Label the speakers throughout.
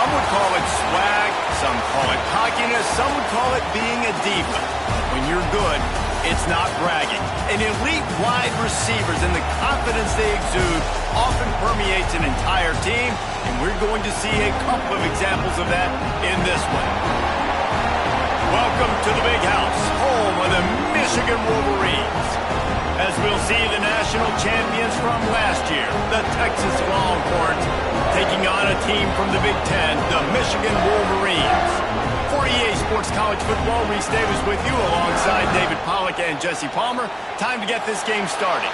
Speaker 1: Some would call it swag, some call it cockiness, some would call it being a diva. When you're good, it's not bragging. An elite wide receivers and the confidence they exude often permeates an entire team, and we're going to see a couple of examples of that in this one. Welcome to the Big House, home of the Michigan Wolverines. As we'll see the national champions from last year, the Texas Longhorns, taking on a team from the Big Ten, the Michigan Wolverines. For EA Sports College Football, Reese Davis with you alongside David Pollack and Jesse Palmer. Time to get this game started.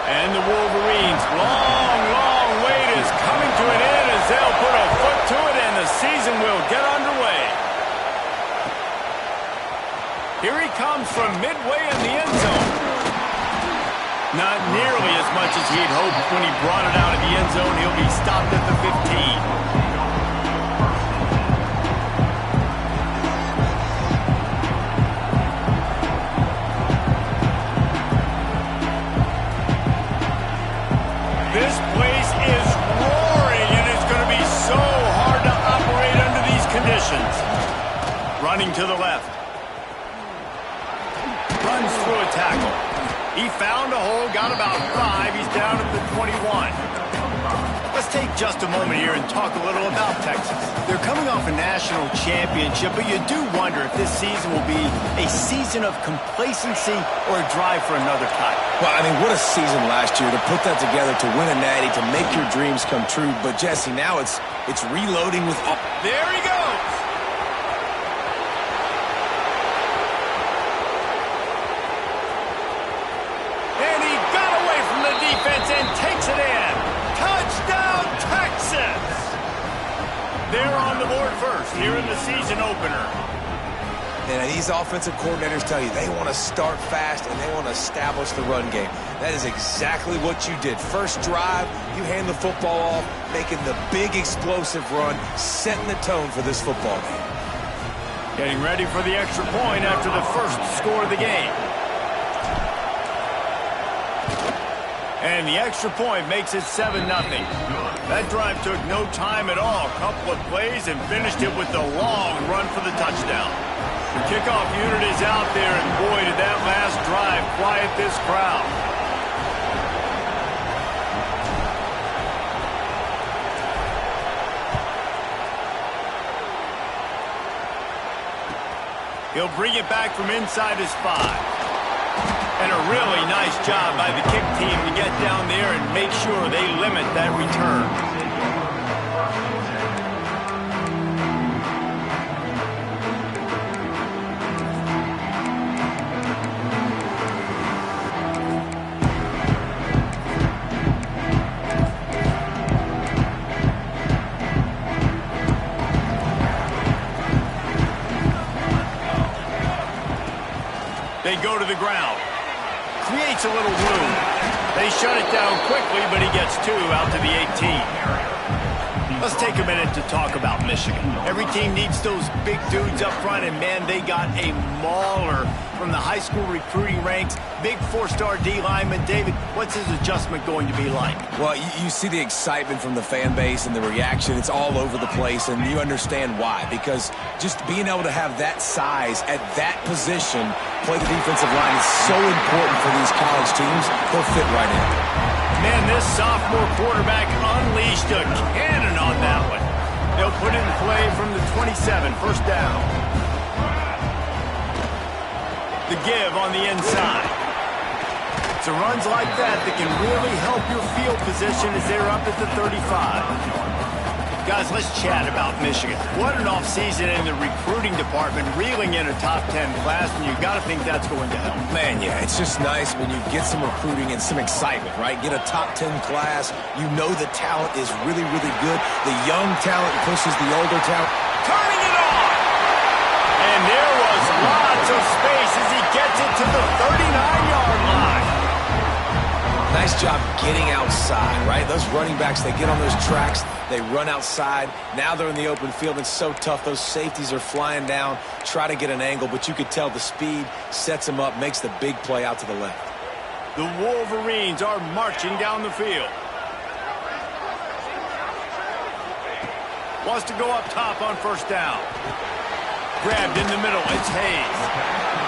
Speaker 1: And the Wolverines' long wait is coming to an end as they'll put a foot to it and the season will get underway. Here he comes from midway in the end zone. Not nearly as much as he'd hoped when he brought it out of the end zone. He'll be stopped at the 15. This place is roaring, and it's going to be so hard to operate under these conditions. Running to the left. Runs through a tackle. He found a hole, got about 5. He's down at the 21. Let's take just a moment here and talk a little about Texas. They're coming off a national championship, but you do wonder if this season will be a season of complacency or a drive for another title.
Speaker 2: Well, I mean, what a season last year to put that together, to win a natty, to make your dreams come true. But, Jesse, now it's reloading with all...
Speaker 1: There he goes! And he got away from the defense and takes it in. Touchdown, Texas! They're on the board first here in the season opener.
Speaker 2: And these offensive coordinators tell you they want to start fast and they want to establish the run game. That is exactly what you did. First drive, you hand the football off, making the big explosive run, setting the tone for this football game.
Speaker 1: Getting ready for the extra point after the first score of the game. And the extra point makes it 7-0. That drive took no time at all. A couple of plays and finished it with the long run for the touchdown. The kickoff unit is out there, and boy, did that last drive quiet this crowd. He'll bring it back from inside his 5. And a really nice job by the kick team to get down there and make sure they limit that return. They go to the ground. Creates a little room. They shut it down quickly, but he gets 2 out to the 18. Let's take a minute to talk about Michigan. Every team needs those big dudes up front, and man, they got a mauler from the high school recruiting ranks. Big 4-star D lineman. David, what's his adjustment going to be like?
Speaker 2: Well, you see the excitement from the fan base and the reaction. It's all over the place, and you understand why. Because just being able to have that size at that position, play the defensive line, is so important for these college teams. They'll fit right in.
Speaker 1: Man, this sophomore quarterback unleashed a cannon on that one. They'll put it in play from the 27, first down. The give on the inside. So runs like that can really help your field position as they're up at the 35. Guys, let's chat about Michigan. What an offseason in the recruiting department, reeling in a top 10 class, and you've got to think that's going to help.
Speaker 2: Man, yeah, it's just nice when you get some recruiting and some excitement, right? Get a top 10 class. You know the talent is really, really good. The young talent pushes the older talent.
Speaker 1: Turning it on! And there was lots of space as he gets it to the 39-yard line.
Speaker 2: Nice job getting outside, right? Those running backs, they get on those tracks, they run outside. Now they're in the open field. It's so tough. Those safeties are flying down, try to get an angle, but you could tell the speed sets him up, makes the big play out to the left.
Speaker 1: The Wolverines are marching down the field. Wants to go up top on first down. Grabbed in the middle. It's Hayes.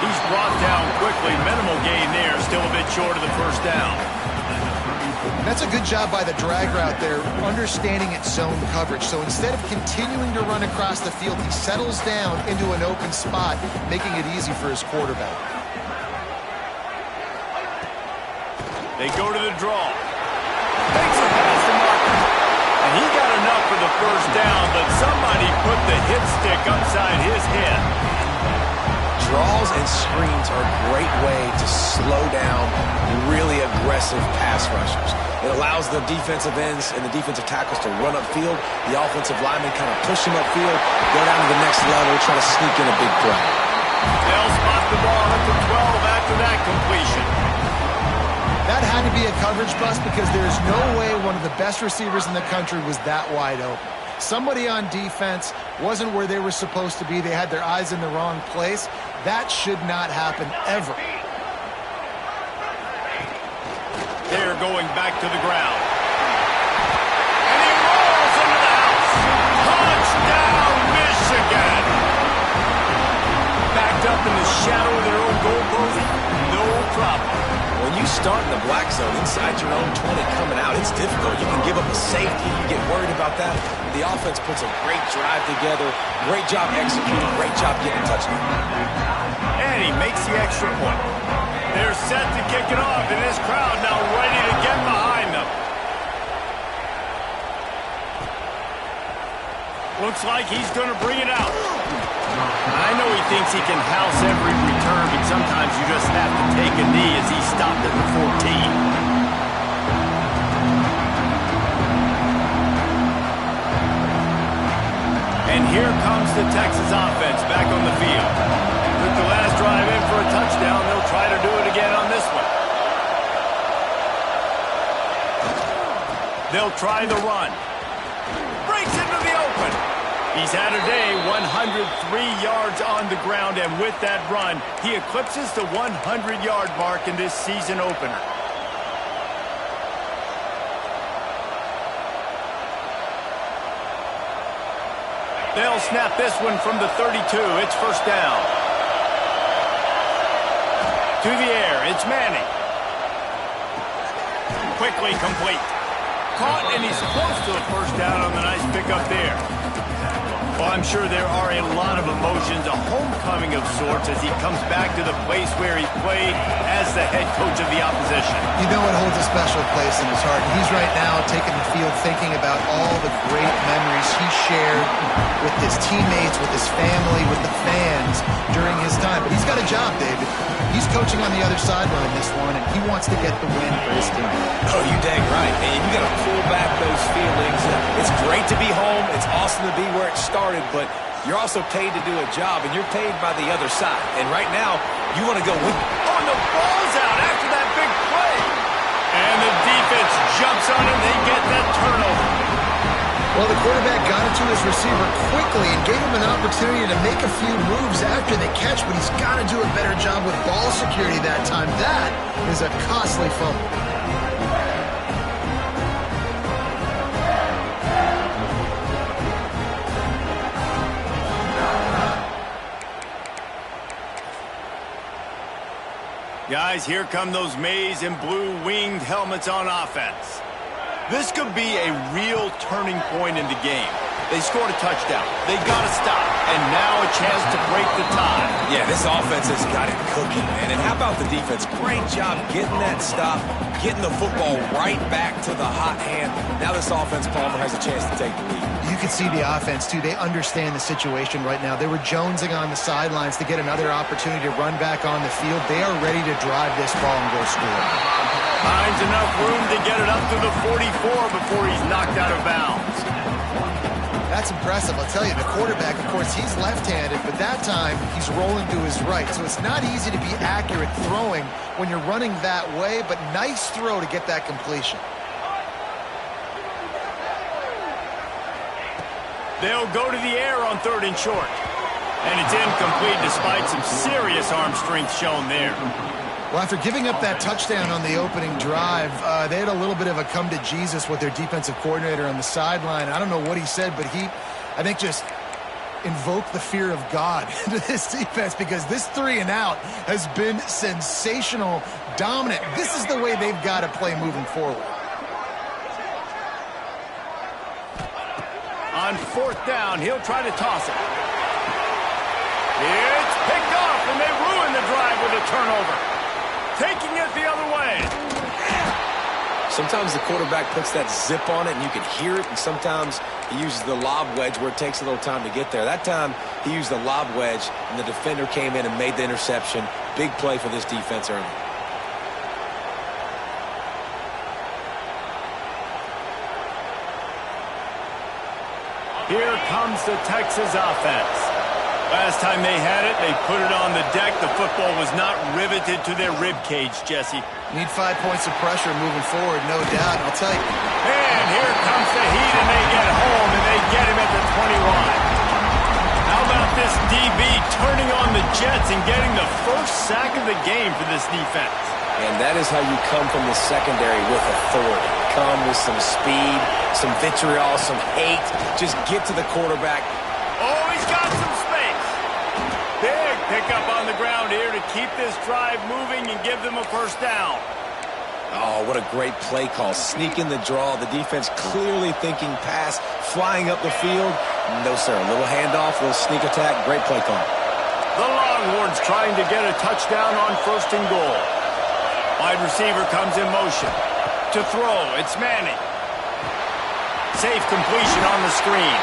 Speaker 1: He's brought down quickly. Minimal gain there. Still a bit short of the first down.
Speaker 3: That's a good job by the drag route there, understanding its zone coverage. So instead of continuing to run across the field, he settles down into an open spot, making it easy for his quarterback.
Speaker 1: They go to the draw. Makes a pass to Marcus. And he got enough for the first down, but somebody put the hit stick upside his head.
Speaker 2: Draws and screens are a great way to slow down really aggressive pass rushers. It allows the defensive ends and the defensive tackles to run upfield. The offensive linemen kind of push them upfield, go down to the next level, try to sneak in a big play.
Speaker 1: They'll spot the ball at the 12 after that completion.
Speaker 3: That had to be a coverage bust because there's no way one of the best receivers in the country was that wide open. Somebody on defense wasn't where they were supposed to be. They had their eyes in the wrong place. That should not happen ever.
Speaker 1: They're going back to the ground. And he rolls into the house. Touchdown, Michigan! Backed up in the shadow of their own goalpost, no problem.
Speaker 2: When you start in the black zone inside your own 20 coming out, it's difficult. You can give up a safety. You get worried about that. The offense puts a great drive together. Great job executing. Great job getting a touchdown.
Speaker 1: And he makes the extra point. They're set to kick it off, and this crowd now ready to get behind them. Looks like he's going to bring it out. I know he thinks he can house every return, but sometimes you just have to take a knee as he stopped at the 14. And here comes the Texas offense back on the field. Took the last drive in for a touchdown. They'll try to do it again on this one. They'll try the run. Breaks into the open. He's had a day, 103 yards on the ground, and with that run, he eclipses the 100-yard mark in this season opener. They'll snap this one from the 32. It's first down. To the air, it's Manning. Quickly complete. Caught, and he's close to a first down on the nice pickup there. Well, I'm sure there are a lot of emotions, a homecoming of sorts as he comes back to the place where he played as the head coach of the opposition.
Speaker 3: You know it holds a special place in his heart. He's right now taking the field thinking about all the great memories he shared with his teammates, with his family, with the fans during his time. But he's got a job, David. He's coaching on the other sideline this one, and he wants to get the win for his team.
Speaker 2: Oh, you dang right, man. You got to pull back those feelings. It's great to be home. It's awesome to be where it started, but you're also paid to do a job, and you're paid by the other side. And right now, you want to go win.
Speaker 1: Oh, and the ball's out after that big play. And the defense jumps on him. They get that turnover.
Speaker 3: Well, the quarterback got it to his receiver quickly and gave him an opportunity to make a few moves after the catch, but he's got to do a better job with ball security that time. That is a costly fumble.
Speaker 1: Guys, here come those maize and blue winged helmets on offense. This could be a real turning point in the game. They scored a touchdown. They got to stop. And now a chance to break the tie.
Speaker 2: Yeah, this offense has got it cooking, man. And how about the defense? Great job getting that stop, getting the football right back to the hot hand. Now this offense, Palmer, has a chance to take the lead.
Speaker 3: You can see the offense, too. They understand the situation right now. They were jonesing on the sidelines to get another opportunity to run back on the field. They are ready to drive this ball and go score.
Speaker 1: Finds enough room to get it up to the 44 before he's knocked out of bounds.
Speaker 3: That's impressive. I'll tell you, the quarterback, of course, he's left-handed, but that time he's rolling to his right. So it's not easy to be accurate throwing when you're running that way, but nice throw to get that completion.
Speaker 1: They'll go to the air on 3rd and short. And it's incomplete despite some serious arm strength shown there.
Speaker 3: Well, after giving up that touchdown on the opening drive, they had a little bit of a come to Jesus with their defensive coordinator on the sideline. I don't know what he said, but he, I think, just invoked the fear of God into this defense, because this 3-and-out has been sensational, dominant. This is the way they've got to play moving forward.
Speaker 1: On 4th down, he'll try to toss it. It's picked off, and they ruin the drive with a turnover. Taking it the other way.
Speaker 2: Sometimes the quarterback puts that zip on it and you can hear it, and sometimes he uses the lob wedge where it takes a little time to get there. That time he used the lob wedge and the defender came in and made the interception. Big play for this defense early.
Speaker 1: Here comes the Texas offense. Last time they had it, they put it on the deck. The football was not riveted to their rib cage, Jesse.
Speaker 3: Need 5 points of pressure moving forward, no doubt. I'll tell you.
Speaker 1: And here comes the heat, and they get home, and they get him at the 20 line. How about this DB turning on the Jets and getting the first sack of the game for this defense?
Speaker 2: And that is how you come from the secondary with authority. Come with some speed, some vitriol, some hate. Just get to the quarterback.
Speaker 1: Oh, he's got some space. Big pickup on the ground here to keep this drive moving and give them a first down.
Speaker 2: Oh, what a great play call. Sneaking the draw. The defense clearly thinking pass, flying up the field. No, sir. A little handoff, a little sneak attack. Great play call.
Speaker 1: The Longhorns trying to get a touchdown on 1st and goal. Wide receiver comes in motion. To throw, it's Manning. Safe completion on the screen.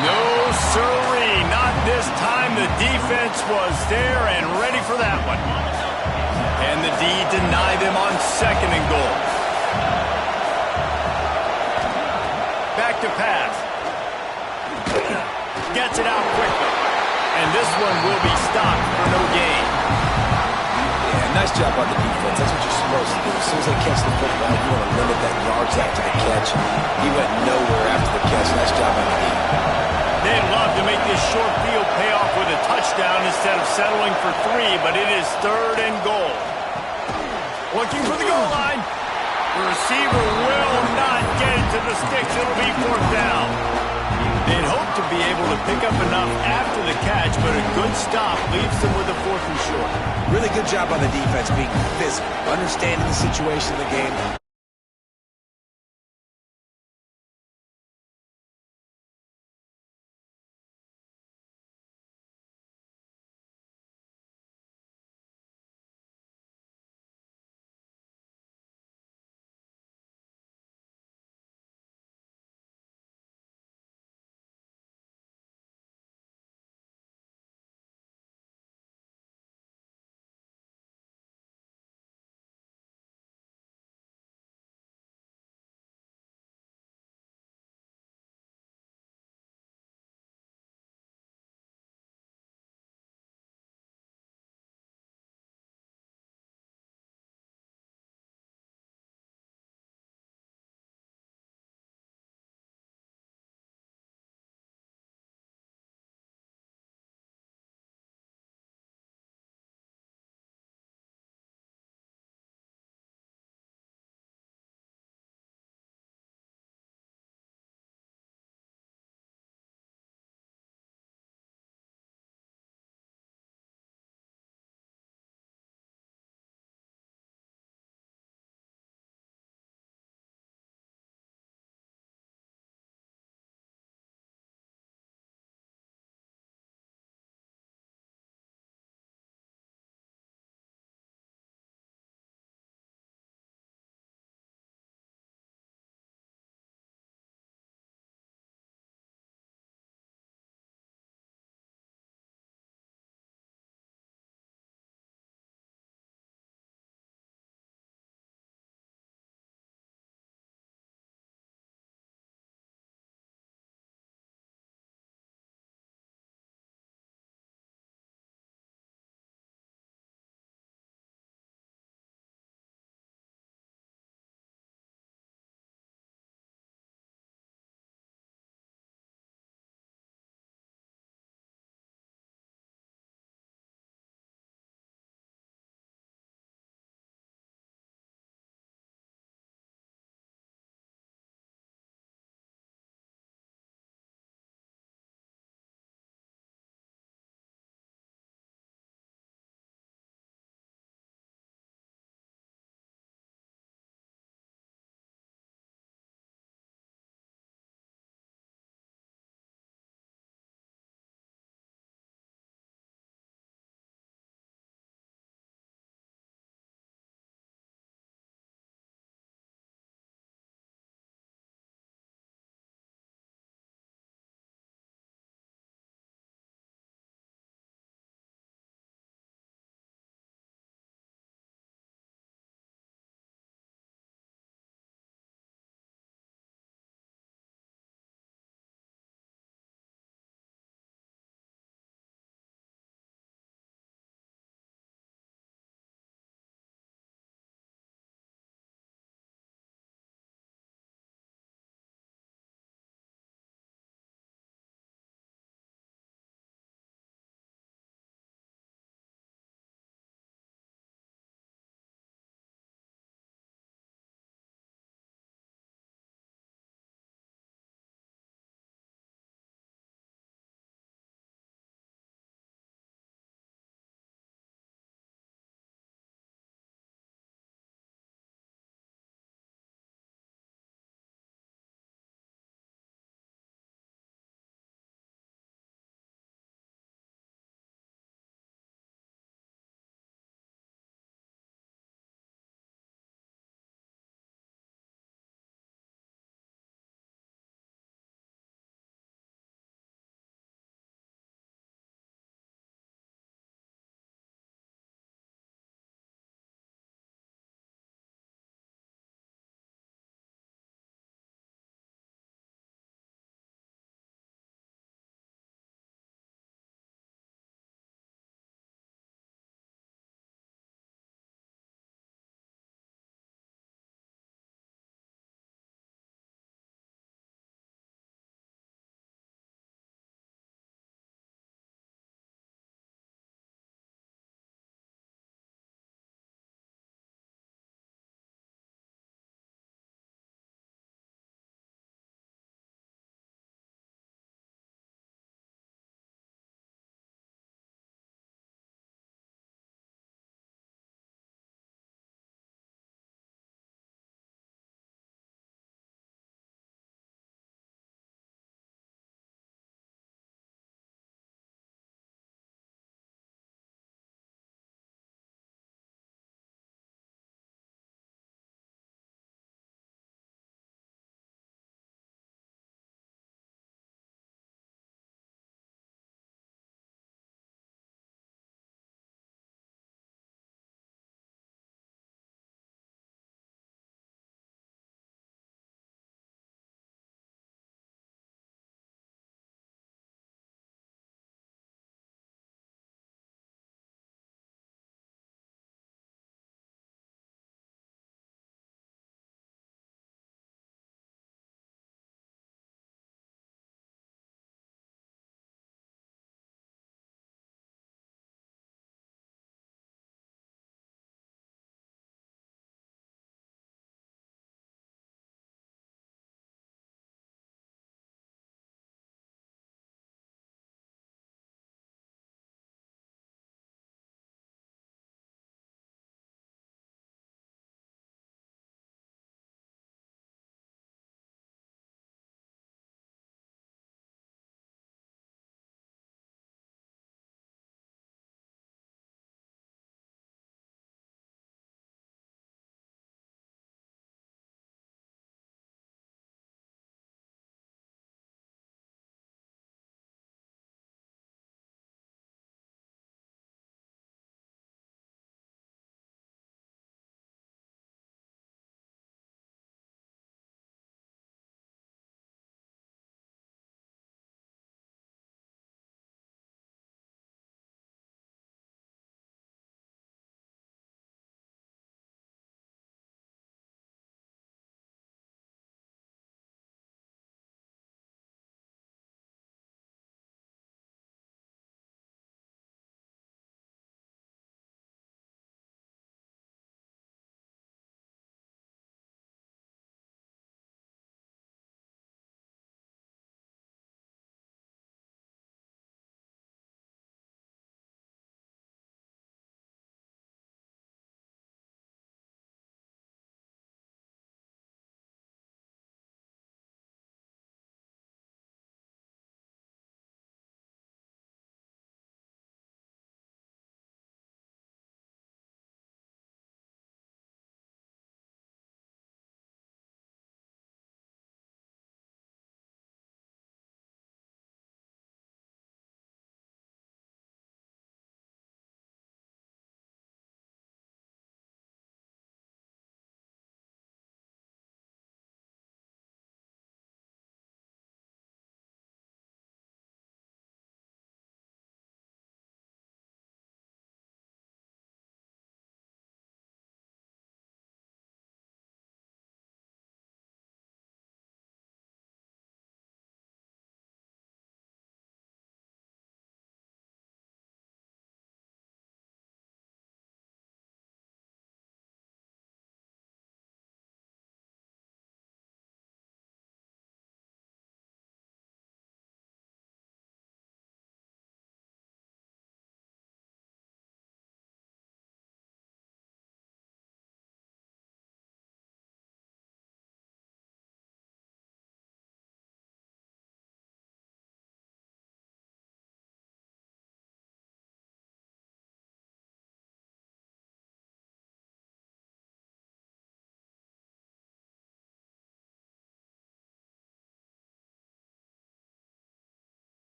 Speaker 1: No sirree, not this time. The defense was there and ready for that one. And the D denied them on 2nd and goal. Back to pass. Gets it out quickly. And this one will be stopped for no gain.
Speaker 2: Nice job on the defense. That's what you're supposed to do. As soon as they catch the football, you want to limit that yards after the catch. He went nowhere after the catch. Nice job on the defense.
Speaker 1: They'd love to make this short field pay off with a touchdown instead of settling for 3, but it is 3rd and goal. Looking for the goal line. The receiver will not get it to the sticks. It'll be 4th down. They'd hope to be able to pick up enough after the catch, but a good stop leaves them with a 4th and short.
Speaker 2: Really good job on the defense being physical, understanding the situation of the game.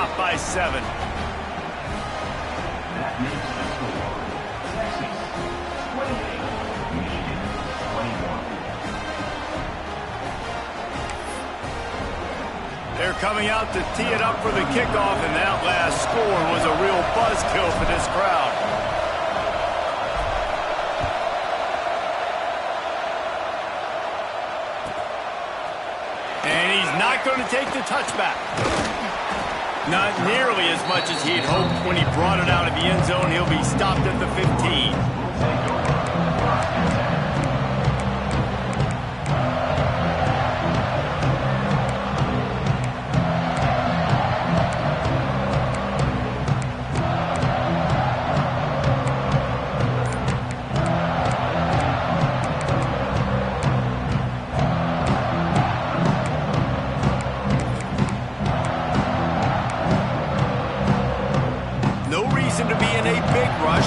Speaker 1: top by 7.
Speaker 4: That makes the score Texas 28, Michigan 21.
Speaker 1: They're coming out to tee it up for the kickoff, and that last score was a real buzzkill for this crowd. And he's not going to take the touchback. Not nearly as much as he'd hoped when he brought it out of the end zone. He'll be stopped at the 15.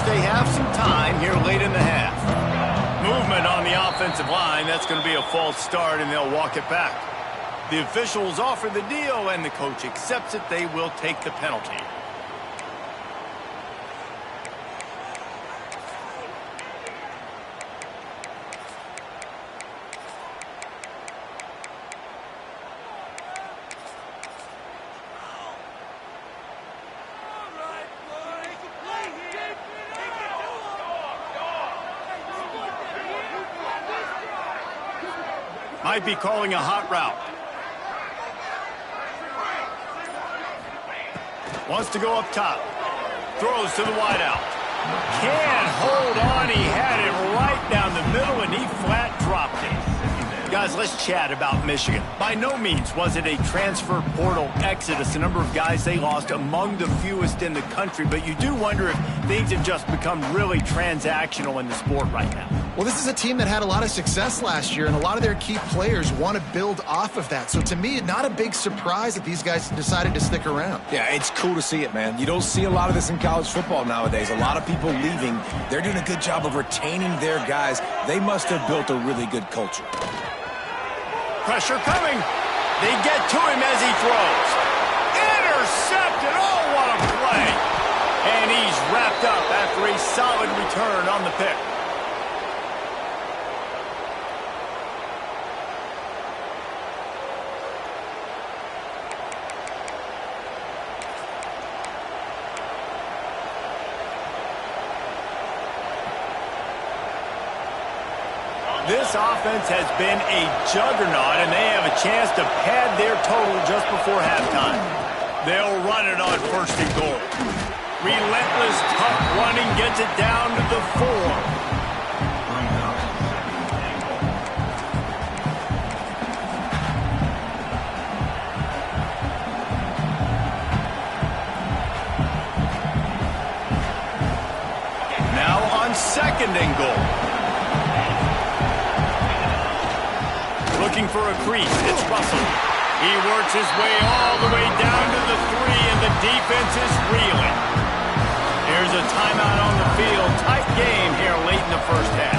Speaker 1: They have some time here late in the half. Movement on the offensive line. That's going to be a false start, and they'll walk it back. The officials offer the deal, and the coach accepts it. They will take the penalty. Might be calling a hot route. Wants to go up top. Throws to the wideout. Can't hold on. He had it right down the middle, and he flat dropped it. Guys, let's chat about Michigan. By no means was it a transfer portal exodus. The number of guys they lost among the fewest in the country, but you do wonder if things have just become really transactional in the sport right now.
Speaker 3: Well, this is a team that had a lot of success last year, and a lot of their key players want to build off of that. So to me, not a big surprise that these guys decided to stick around.
Speaker 2: Yeah, it's cool to see it, man. You don't see a lot of this in college football nowadays. A lot of people leaving. They're doing a good job of retaining their guys. They must have built a really good culture.
Speaker 1: Pressure coming. They get to him as he throws. Intercepted. Oh, what a play. And he's wrapped up after a solid return on the pick. This offense has been a juggernaut, and they have a chance to pad their total just before halftime. They'll run it on 1st and goal. Relentless, tough running gets it down to the 4. Now on 2nd and goal. Looking for a crease. It's Russell. He works his way all the way down to the 3, and the defense is reeling. Here's a timeout on the field. Tight game here late in the first half.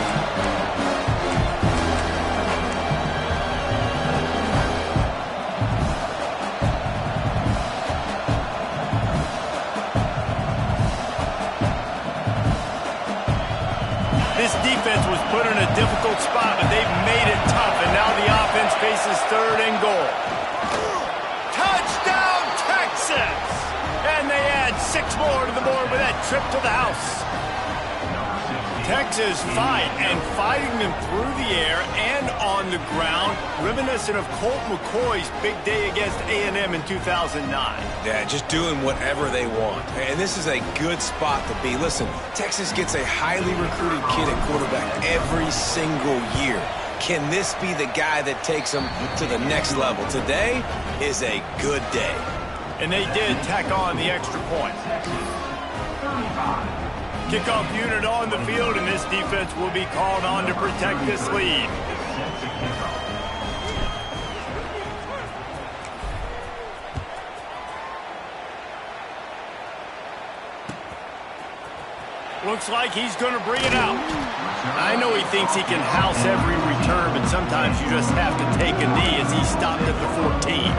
Speaker 1: This defense was put in a difficult spot, but they've made it tough, and now the offense faces 3rd and goal. Touchdown, Texas! And they add 6 more to the board with that trip to the house. Texas fighting them through the air and on the ground, reminiscent of Colt McCoy's big day against A&M in 2009.
Speaker 2: Yeah, just doing whatever they want. And this is a good spot to be. Listen, Texas gets a highly recruited kid at quarterback every single year. Can this be the guy that takes them to the next level? Today is a good day.
Speaker 1: And they did tack on the extra point. Kickoff unit on the field, and this defense will be called on to protect this lead. Looks like he's going to bring it out. I know he thinks he can house every return, but sometimes you just have to take a knee as he stopped at the 14.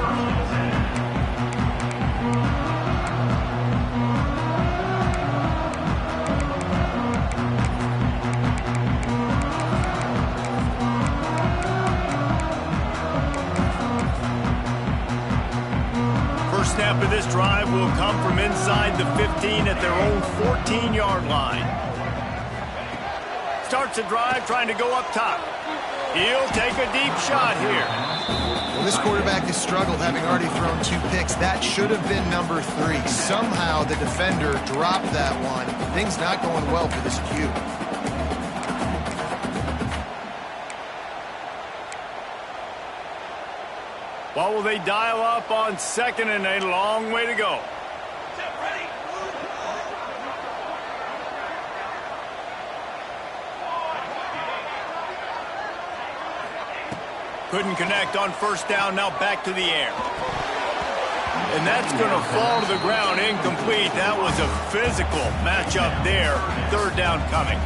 Speaker 1: First snap of this drive will come from inside the 15 at their own 14-yard line. Starts the drive trying to go up top. He'll take a deep shot here.
Speaker 3: Well, this quarterback has struggled, having already thrown 2 picks. That should have been number 3. Somehow the defender dropped that one. Things not going well for this Q.
Speaker 1: What will they dial up on second and a long way to go? Couldn't connect on first down, now back to the air. And that's going to fall to the ground, incomplete. That was a physical matchup there. Third down coming.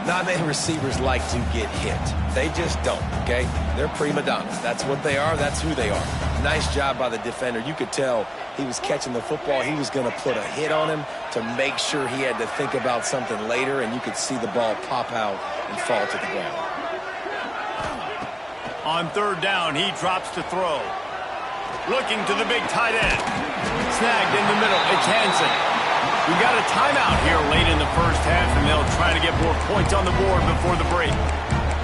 Speaker 2: Not many receivers like to get hit. They just don't, okay? They're prima donnas. That's what they are. That's who they are. Nice job by the defender. You could tell he was catching the football. He was going to put a hit on him to make sure he had to think about something later, and you could see the ball pop out and fall to the ground.
Speaker 1: On third down, he drops to throw. Looking to the big tight end. Snagged in the middle. It's Hansen. We've got a timeout here late in the first half, and they'll try to get more points on the board before the break.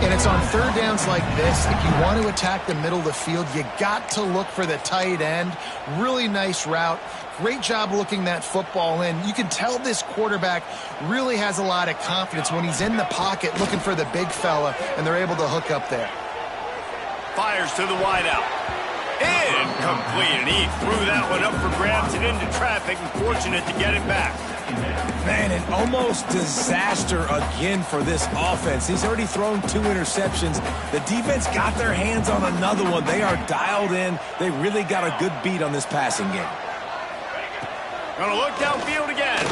Speaker 3: And it's on third downs like this. If you want to attack the middle of the field, you got to look for the tight end. Really nice route. Great job looking that football in. You can tell this quarterback really has a lot of confidence when he's in the pocket looking for the big fella, and they're able to hook up there.
Speaker 1: Fires to the wideout. Incomplete, and he threw that one up for grabs and into traffic, and fortunate to get it back.
Speaker 2: Man, an almost disaster again for this offense. He's already thrown 2 interceptions. The defense got their hands on another one. They are dialed in. They really got a good beat on this passing game.
Speaker 1: Gonna look downfield again.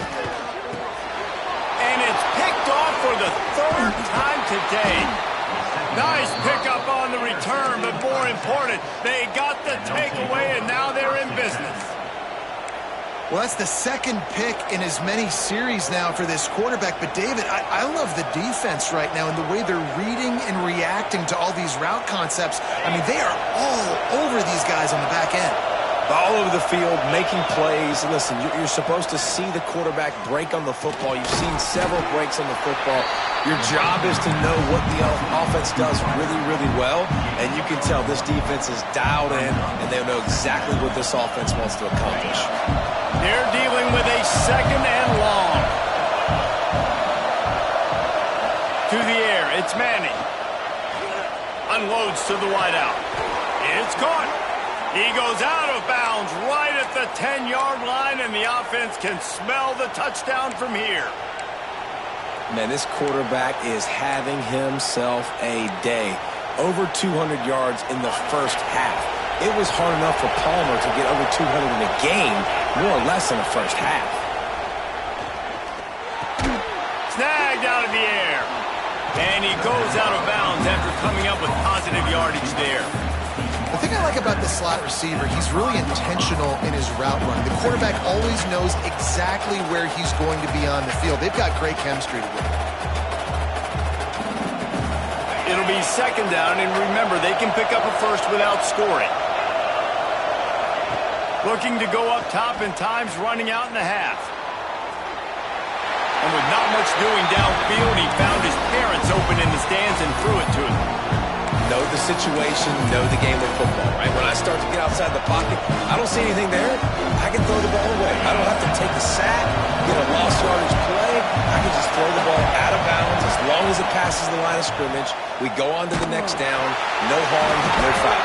Speaker 1: And it's picked off for the 3rd time today. Nice pickup on the return, but more important, they got the takeaway, and now they're in business.
Speaker 3: Well, that's the 2nd pick in as many series now for this quarterback. But, David, I love the defense right now and the way they're reading and reacting to all these route concepts. I mean, they are all over these guys on the back end.
Speaker 2: All over the field, making plays. Listen, you're supposed to see the quarterback break on the football. You've seen several breaks on the football. Your job is to know what the offense does really, really well, and you can tell this defense is dialed in, and they know exactly what this offense wants to accomplish.
Speaker 1: They're dealing with a 2nd and long. To the air, it's Manning. Unloads to the wideout. It's caught. He goes out of bounds right at the 10-yard line, and the offense can smell the touchdown from here.
Speaker 2: Man, this quarterback is having himself a day. Over 200 yards in the first half. It was hard enough for Palmer to get over 200 in a game, more or less in the first half.
Speaker 1: Snagged out of the air. And he goes out of bounds after coming up with positive yardage there.
Speaker 3: The thing I like about the slot receiver, he's really intentional in his route run. The quarterback always knows exactly where he's going to be on the field. They've got great chemistry together.
Speaker 1: It'll be 2nd down, and remember, they can pick up a first without scoring. Looking to go up top, and time's running out in the half. And with not much doing downfield, he found his parents open in the stands and threw it to him.
Speaker 2: Know the situation, know the game of football, right? When I start to get outside the pocket, I don't see anything there. I can throw the ball away. I don't have to take a sack, get a lost yardage play. I can just throw the ball out of bounds as long as it passes the line of scrimmage. We go on to the next down. No harm, no foul.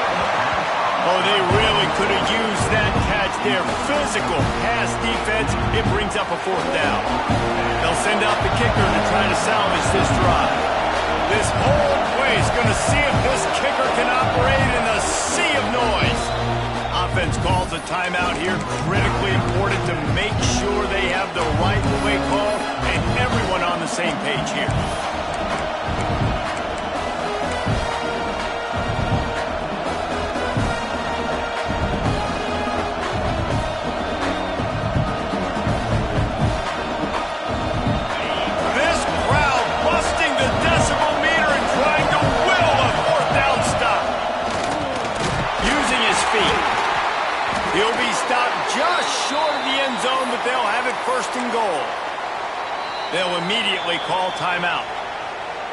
Speaker 1: Oh, they really could have used that catch there. Physical pass defense. It brings up a 4th down. They'll send out the kicker to try to salvage this drive. This whole place going to see if this kicker can operate in the sea of noise. Offense calls a timeout here. Critically important to make sure they have the right play call and everyone on the same page here. He'll be stopped just short of the end zone, but they'll have it first and goal. They'll immediately call timeout.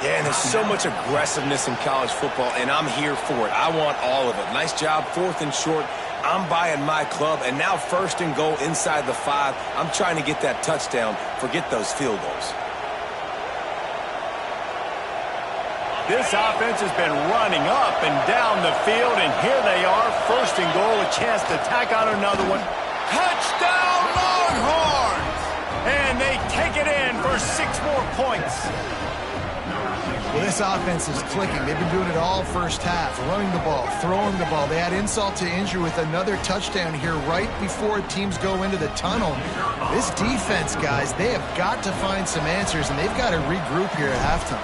Speaker 2: Yeah, and there's so much aggressiveness in college football, and I'm here for it. I want all of it. Nice job, 4th and short. I'm buying my club, and now 1st and goal inside the 5. I'm trying to get that touchdown. Forget those field goals.
Speaker 1: This offense has been running up and down the field, and here they are, 1st and goal, a chance to tack on another one. Touchdown, Longhorns! And they take it in for 6 more points.
Speaker 3: Well, this offense is clicking. They've been doing it all first half, running the ball, throwing the ball. They add insult to injury with another touchdown here right before teams go into the tunnel. This defense, guys, they have got to find some answers, and they've got to regroup here at halftime.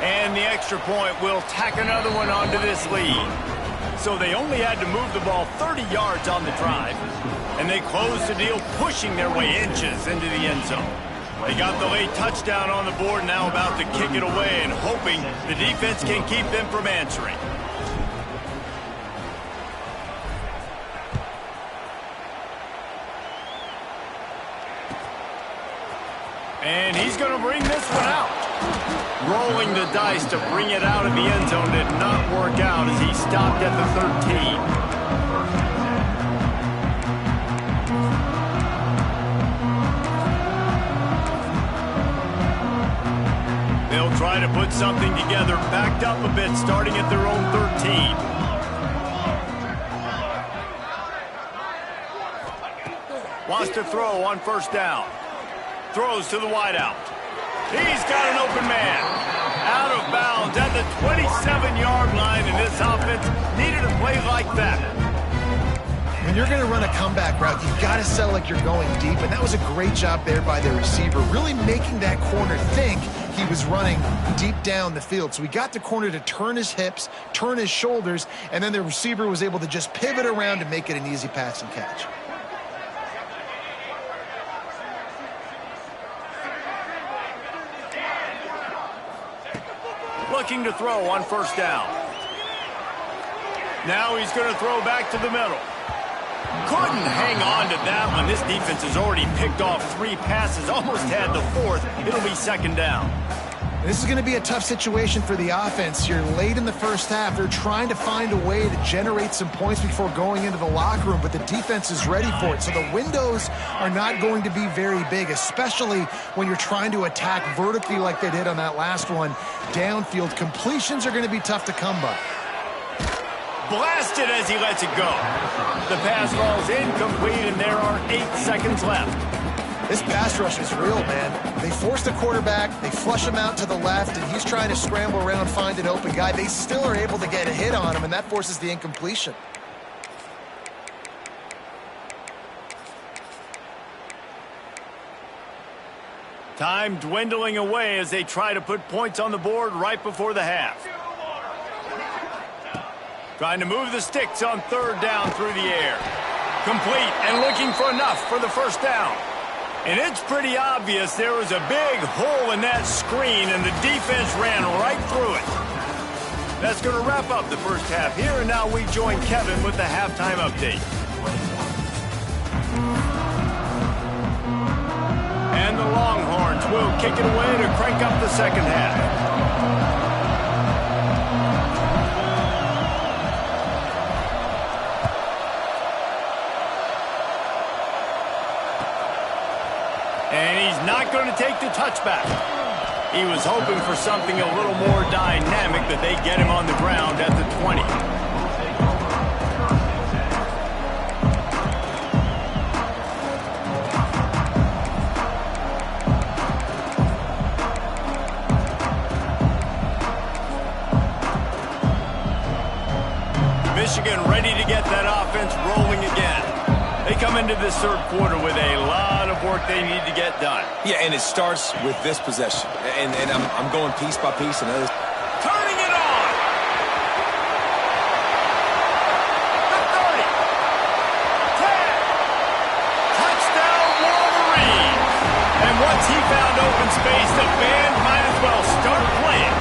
Speaker 1: And the extra point will tack another one onto this lead. So they only had to move the ball 30 yards on the drive, and they closed the deal, pushing their way inches into the end zone. They got the late touchdown on the board, now about to kick it away and hoping the defense can keep them from answering. And he's going to bring this one out. Rolling the dice to bring it out of the end zone did not work out as he stopped at the 13. They'll try to put something together, backed up a bit, starting at their own 13. Wants to throw on 1st down. Throws to the wideout. He's got an open man. Out of bounds at the 27-yard line, and this offense needed a play like that.
Speaker 3: When you're going to run a comeback route, you've got to sell like you're going deep, and that was a great job there by the receiver, really making that corner think he was running deep down the field. So he got the corner to turn his hips, turn his shoulders, and then the receiver was able to just pivot around and make it an easy pass and catch.
Speaker 1: Looking to throw on 1st down. Now he's going to throw back to the middle. Couldn't hang on to that one. This defense has already picked off 3 passes, almost had the 4th. It'll be 2nd down.
Speaker 3: This is going to be a tough situation for the offense. You're late in the first half. They're trying to find a way to generate some points before going into the locker room, but the defense is ready for it. So the windows are not going to be very big, especially when you're trying to attack vertically like they did on that last one. Downfield completions are going to be tough to come by.
Speaker 1: Blasted as he lets it go. The pass falls incomplete, and there are 8 seconds left.
Speaker 3: This pass rush is real, man. They force the quarterback, they flush him out to the left, and he's trying to scramble around, find an open guy. They still are able to get a hit on him, and that forces the incompletion.
Speaker 1: Time dwindling away as they try to put points on the board right before the half. Trying to move the sticks on 3rd down through the air. Complete and looking for enough for the 1st down. And it's pretty obvious there was a big hole in that screen, and the defense ran right through it. That's going to wrap up the first half here, and now we join Kevin with the halftime update. And the Longhorns will kick it away to crank up the second half. And he's not going to take the touchback. He was hoping for something a little more dynamic, that they get him on the ground at the 20. Michigan ready to get that offense rolling again. They come into this 3rd quarter with a lot of work they need to get done.
Speaker 2: Yeah, and it starts with this possession. And I'm going piece by piece. And others.
Speaker 1: Turning it on! The 30. 10. Touchdown, Wolverines! And once he found open space, the band might as well start playing.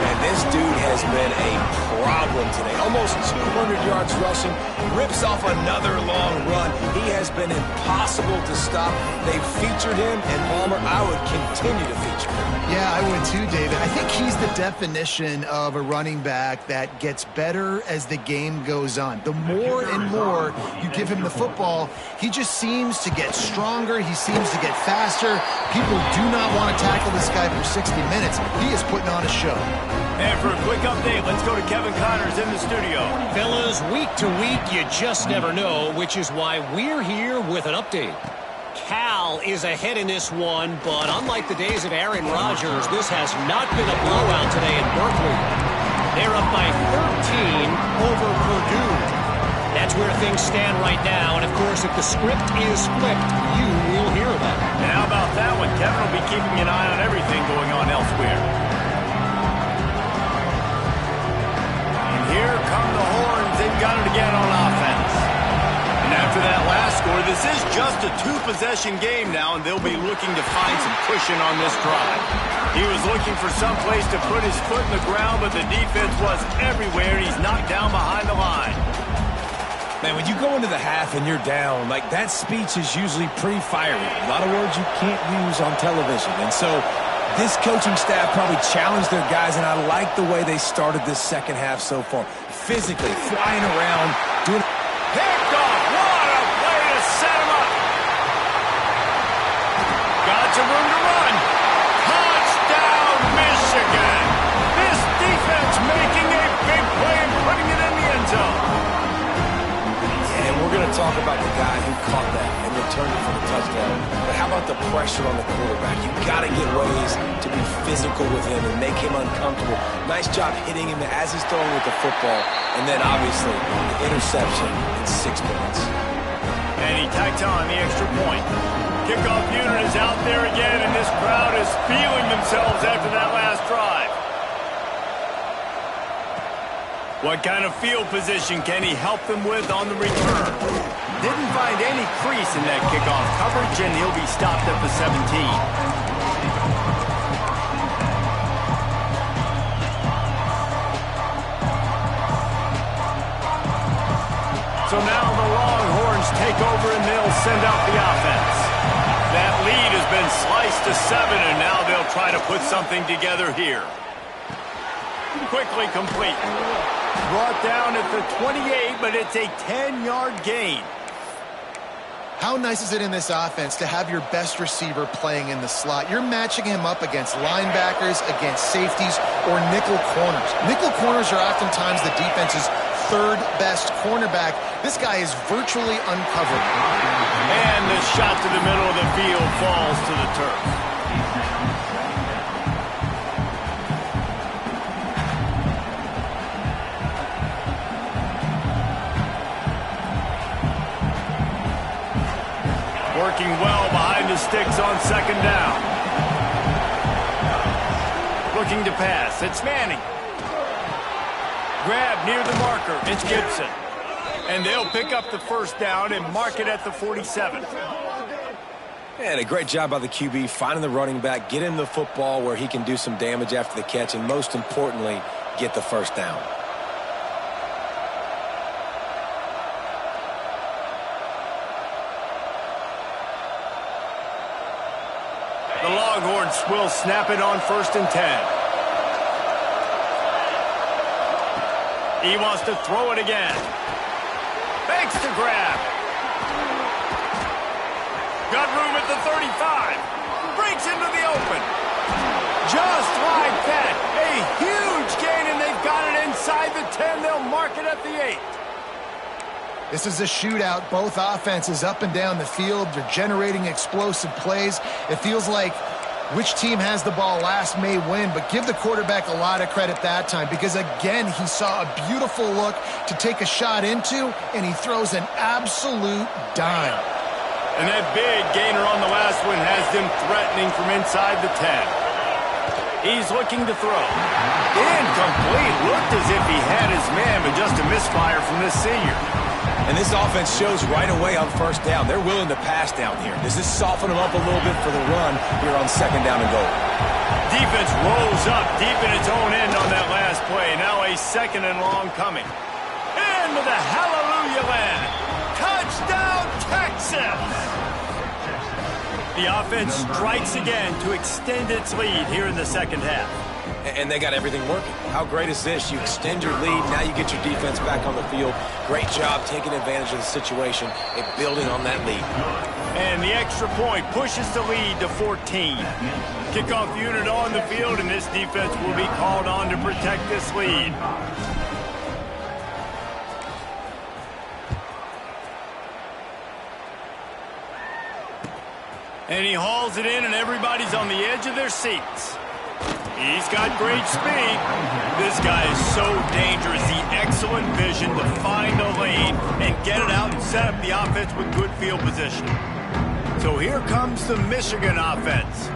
Speaker 2: And this dude has been a problem problem today. Almost 200 yards rushing, rips off another long run. He has been impossible to stop. They've featured him, and Palmer, I would continue to feature him.
Speaker 3: Yeah, I would too, David. I think he's the definition of a running back that gets better as the game goes on. The more and more you give him the football, he just seems to get stronger. He seems to get faster. People do not want to tackle this guy for 60 minutes. He is putting on a show.
Speaker 1: And for a quick update, let's go to Kevin Connors in the studio.
Speaker 5: Fellas, week to week, you just never know, which is why we're here with an update. Cal is ahead in this one, but unlike the days of Aaron Rodgers, this has not been a blowout today in Berkeley. They're up by 13 over Purdue. That's where things stand right now, and of course, if the script is flipped, you will hear about it.
Speaker 1: And how about that one? Kevin will be keeping an eye on everything going on elsewhere. And here come the Horns. They've got it again on offense. And after that last score, this is just a two-possession game now, and they'll be looking to find some cushion on this drive. He was looking for some place to put his foot in the ground, but the defense was everywhere, and he's knocked down behind the line.
Speaker 2: Man, when you go into the half and you're down, like, that speech is usually pretty fiery. A lot of words you can't use on television. And so this coaching staff probably challenged their guys, and I like the way they started this second half so far. Physically, flying around, doing...
Speaker 1: Picked off! What a play to set him up! Got some room to run. Touchdown, Michigan! This defense making a big play and putting it in the end zone.
Speaker 2: And we're going to talk about the guy who caught that and returned it for the touchdown. But how about the pressure on the quarterback? You got to get ways to be physical with him and make him uncomfortable. Nice job hitting him as he's throwing with the football. And then, obviously, the interception in 6 points.
Speaker 1: And he tacked on the extra point. Kickoff unit is out there again, and this crowd is feeling themselves after that last drive. What kind of field position can he help them with on the return? Didn't find any crease in that kickoff coverage, and he'll be stopped at the 17. So now the Longhorns take over, and they'll send out the offense. That lead has been sliced to 7, and now they'll try to put something together here. Quickly complete. Brought down at the 28, but it's a 10-yard gain.
Speaker 3: How nice is it in this offense to have your best receiver playing in the slot? You're matching him up against linebackers, against safeties, or nickel corners. Nickel corners are oftentimes the defense's third best cornerback. This guy is virtually uncovered.
Speaker 1: And the shot to the middle of the field falls to the turf. Working well behind the sticks on second down. Looking to pass. It's Manning. Grab near the marker. It's Gibson. And they'll pick up the first down and mark it at the 47.
Speaker 2: And a great job by the QB finding the running back, get him the football where he can do some damage after the catch, and most importantly, get the first down.
Speaker 1: The Longhorns will snap it on 1st and 10. He wants to throw it again. Fakes to grab. Got room at the 35. Breaks into the open. Just like that. A huge gain, and they've got it inside the 10. They'll mark it at the 8.
Speaker 3: This is a shootout. Both offenses up and down the field. They're generating explosive plays. It feels like which team has the ball last may win, but give the quarterback a lot of credit that time because, again, he saw a beautiful look to take a shot into, and he throws an absolute dime.
Speaker 1: And that big gainer on the last one has them threatening from inside the 10. He's looking to throw. Incomplete. Looked as if he had his man, but just a misfire from this senior.
Speaker 2: And this offense shows right away on first down. They're willing to pass down here. Does this soften them up a little bit for the run here on second down and goal?
Speaker 1: Defense rolls up deep in its own end on that last play. Now a second and long coming. Into the hallelujah land. Touchdown, Texas! The offense strikes again to extend its lead here in the second half.
Speaker 2: And they got everything working. How great is this? You extend your lead, now you get your defense back on the field. Great job taking advantage of the situation and building on that lead.
Speaker 1: And the extra point pushes the lead to 14. Kickoff unit on the field, and this defense will be called on to protect this lead. And he hauls it in, and everybody's on the edge of their seats. He's got great speed. This guy is so dangerous. The excellent vision to find a lane and get it out and set up the offense with good field position. So here comes the Michigan offense.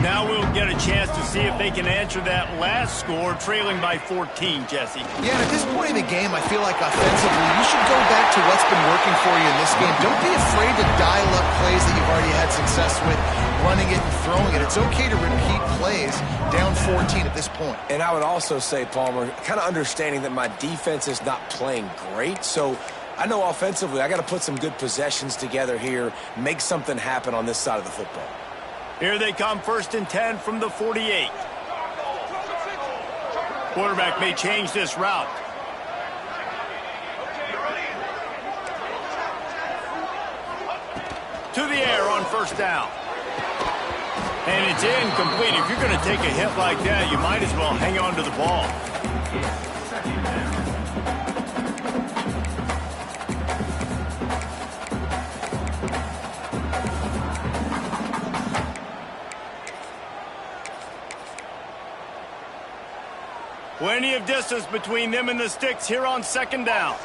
Speaker 1: Now we'll get a chance to see if they can answer that last score, trailing by 14, Jesse.
Speaker 3: Yeah, and at this point in the game, I feel like offensively, you should go back to what's been working for you in this game. Don't be afraid to dial up plays that you've already had success with, running it and throwing it. It's okay to repeat plays down 14 at this point.
Speaker 2: And I would also say, Palmer, kind of understanding that my defense is not playing great, so I know offensively I got to put some good possessions together here, make something happen on this side of the football.
Speaker 1: Here they come, 1st and 10 from the 48. Quarterback may change this route. To the air on 1st down. And it's incomplete. If you're going to take a hit like that, you might as well hang on to the ball. Plenty of distance between them and the sticks here on 2nd down.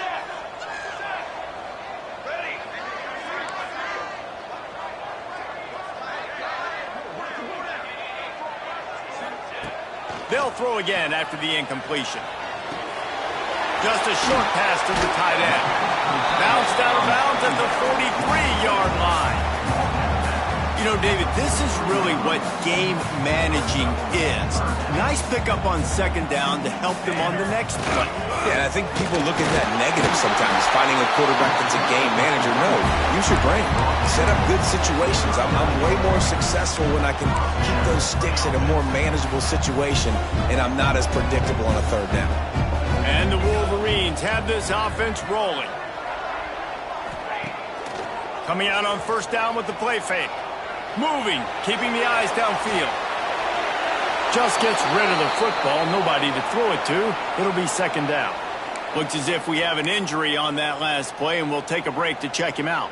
Speaker 1: They'll throw again after the incompletion. Just a short pass to the tight end. Bounced out of bounds at the 43-yard line. You know, David, this is really what game managing is. Nice pickup on 2nd down to help them on the next play.
Speaker 2: Yeah, and I think people look at that negative sometimes, finding a quarterback that's a game manager. No, use your brain. Set up good situations. I'm way more successful when I can keep those sticks in a more manageable situation, and I'm not as predictable on a 3rd down.
Speaker 1: And the Wolverines have this offense rolling. Coming out on 1st down with the play fake. Moving, keeping the eyes downfield. Just gets rid of the football, nobody to throw it to. It'll be 2nd down. Looks as if we have an injury on that last play, and we'll take a break to check him out.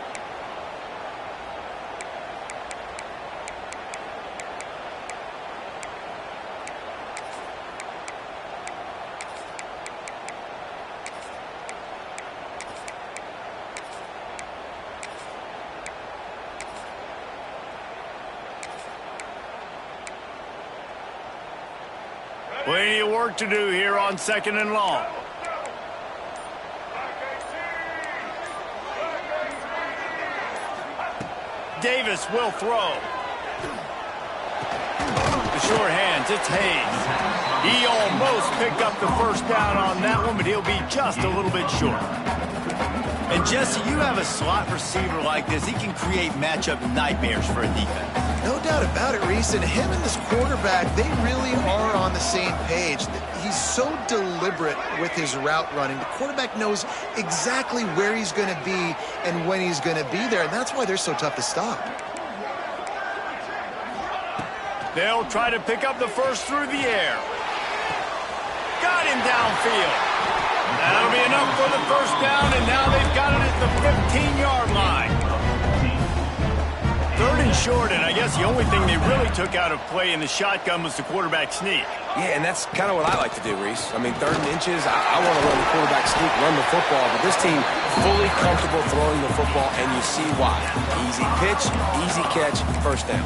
Speaker 1: Plenty of work to do here on 2nd and long. Davis will throw. The sure hands, it's Hayes. He almost picked up the 1st down on that one, but he'll be just a little bit short. And Jesse, you have a slot receiver like this, he can create matchup nightmares for a defense.
Speaker 3: No doubt about it, Reese. And him and this quarterback, they really are on the same page. He's so deliberate with his route running. The quarterback knows exactly where he's going to be and when he's going to be there, and that's why they're so tough to stop.
Speaker 1: They'll try to pick up the 1st through the air. Got him downfield. That'll be enough for the 1st down, and now they've got it at the 15-yard line. 3rd and short, and I guess the only thing they really took out of play in the shotgun was the quarterback sneak.
Speaker 2: Yeah, and that's kind of what I like to do, Reese. I mean, 3rd and inches, I want to run the quarterback sneak, run the football, but this team fully comfortable throwing the football, and you see why. Easy pitch, easy catch, 1st down.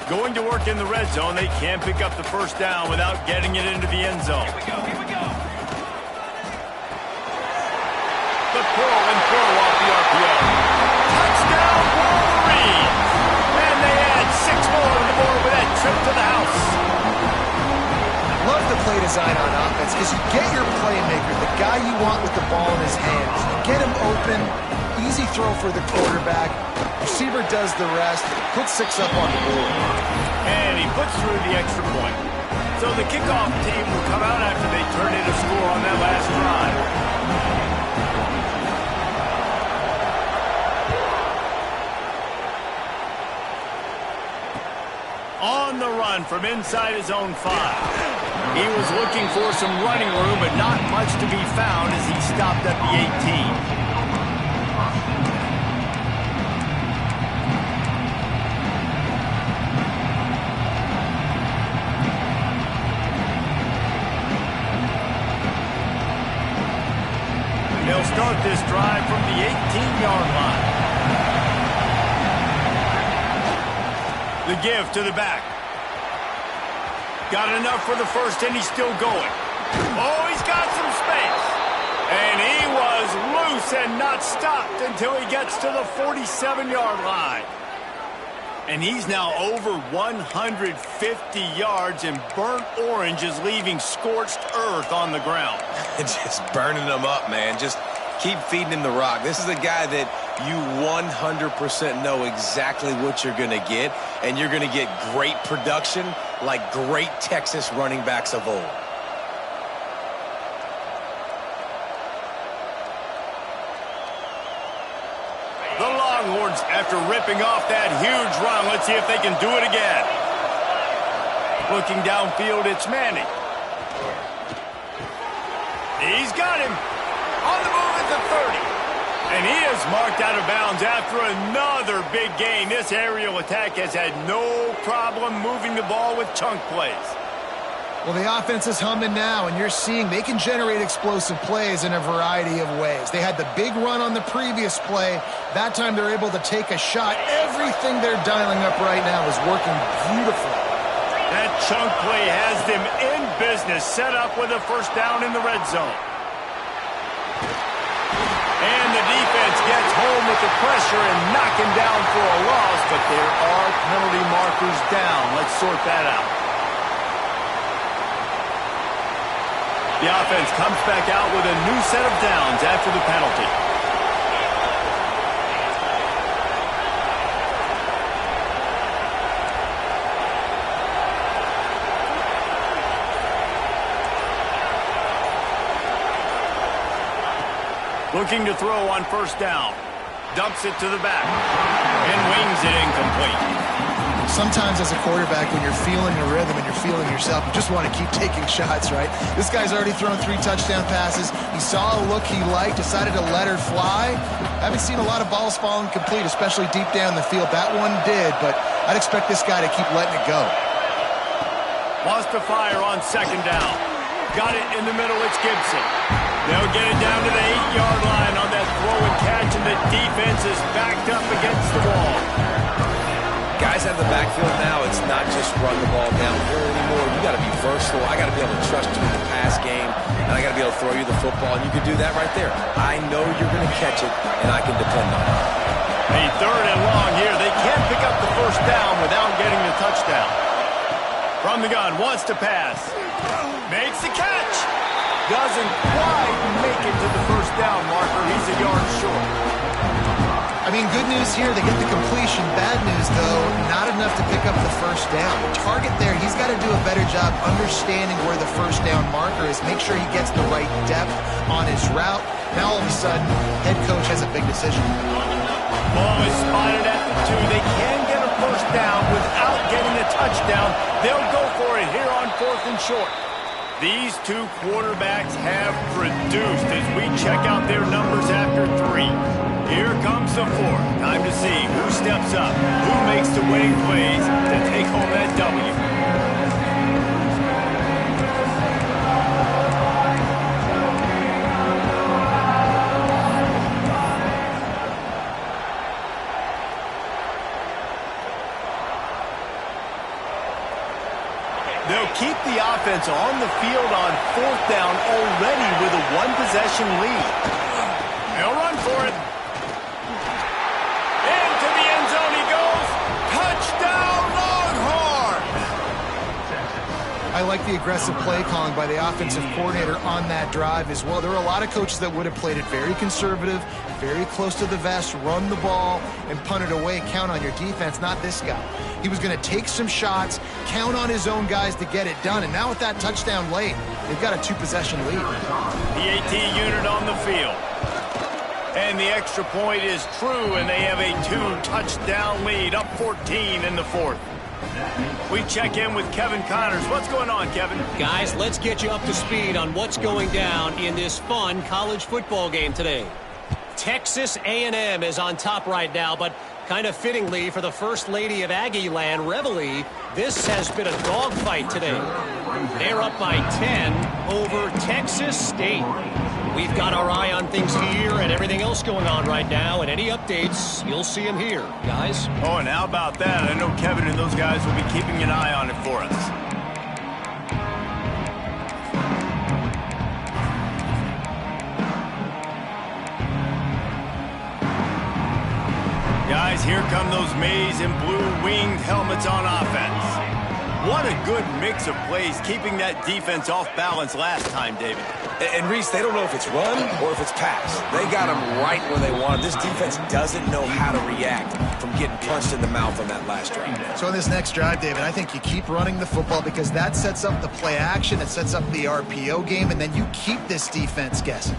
Speaker 1: Going to work in the red zone, they can't pick up the 1st down without getting it into the end zone.
Speaker 4: Here we go.
Speaker 1: pull and throw off the RPO. Touchdown, Wolverines! And they add 6 more to the board with that trip to the house.
Speaker 3: Love the play design on offense because you get your playmaker, the guy you want with the ball in his hands. You get him open, easy throw for the quarterback. Receiver does the rest, put 6 up on the board.
Speaker 1: And he puts through the extra point. So the kickoff team will come out after they turn in a score on that last drive. On the run from inside his own 5. He was looking for some running room, but not much to be found as he stopped at the 18. They'll start this drive from the 18-yard line. The give to the back. Got enough for the first, and he's still going. Oh, he's got some space. And he was loose and not stopped until he gets to the 47-yard line. And he's now over 150 yards, and burnt orange is leaving scorched earth on the ground.
Speaker 2: Just burning them up, man. Just keep feeding him the rock. This is a guy that you 100% know exactly what you're going to get, and you're going to get great production like great Texas running backs of old.
Speaker 1: The Longhorns, after ripping off that huge run, let's see if they can do it again. Looking downfield, it's Manning. He's got him. On the move at the 30. And he is marked out of bounds after another big gain. This aerial attack has had no problem moving the ball with chunk plays.
Speaker 3: Well, the offense is humming now, and you're seeing they can generate explosive plays in a variety of ways. They had the big run on the previous play. That time they're able to take a shot. Everything they're dialing up right now is working beautifully.
Speaker 1: That chunk play has them in business, set up with a first down in the red zone. And the defense gets home with the pressure and knock him down for a loss, but there are penalty markers down. Let's sort that out. The offense comes back out with a new set of downs after the penalty. Looking to throw on first down. Dumps it to the back. And wings it incomplete.
Speaker 3: Sometimes as a quarterback, when you're feeling the rhythm and you're feeling yourself, you just want to keep taking shots, right? This guy's already thrown 3 touchdown passes. He saw a look he liked, decided to let her fly. I haven't seen a lot of balls falling complete, especially deep down the field. That one did, but I'd expect this guy to keep letting it go.
Speaker 1: Wants to fire on second down. Got it in the middle. It's Gibson. They'll get it down to the 8-yard line on that throw and catch, and the defense is backed up against the wall.
Speaker 2: Guys out of the backfield now, it's not just run the ball downhill anymore. You got to be versatile. I got to be able to trust you in the pass game, and I got to be able to throw you the football, and you can do that right there. I know you're going to catch it, and I can depend on it.
Speaker 1: A third and long here. They can't pick up the first down without getting the touchdown. From the gun, wants to pass. Makes the catch. Doesn't quite make it to the first down marker. He's a yard short.
Speaker 3: I mean, good news here, they get the completion. Bad news, though, not enough to pick up the first down. The target there, he's got to do a better job understanding where the first down marker is, make sure he gets the right depth on his route. Now, all of a sudden, head coach has a big decision.
Speaker 1: Ball is spotted at the 2. They can get a first down without getting a touchdown. They'll go for it here on 4th and short. These two quarterbacks have produced as we check out their numbers after 3. Here comes the 4th. Time to see who steps up, who makes the winning plays to take home that W. They'll keep the offense on the field on 4th down already with a 1-possession lead. He'll run for it. Into the end zone he goes. Touchdown, Longhorn!
Speaker 3: I like the aggressive play calling by the offensive coordinator on that drive as well. There were a lot of coaches that would have played it very conservative, very close to the vest, run the ball, and punt it away. Count on your defense, not this guy. He was going to take some shots, count on his own guys to get it done. And now with that touchdown late, they've got a 2-possession lead.
Speaker 1: The AT unit on the field. And the extra point is true, and they have a 2-touchdown lead, up 14 in the fourth. We check in with Kevin Connors. What's going on, Kevin?
Speaker 5: Guys, let's get you up to speed on what's going down in this fun college football game today. Texas A&M is on top right now, but kind of fittingly for the First Lady of Aggie Land, Reveille, this has been a dogfight today. They're up by 10 over Texas State. We've got our eye on things here and everything else going on right now, and any updates, you'll see them here, guys.
Speaker 1: Oh, and how about that? I know Kevin and those guys will be keeping an eye on it for us. Guys, here come those maize and blue winged helmets on offense. What a good mix of plays, keeping that defense off balance last time, David.
Speaker 2: And Reese, they don't know if it's run or if it's pass. They got them right where they want them. This defense doesn't know how to react from getting punched in the mouth on that last drive.
Speaker 3: So in this next drive, David, I think you keep running the football because that sets up the play action, it sets up the RPO game, and then you keep this defense guessing.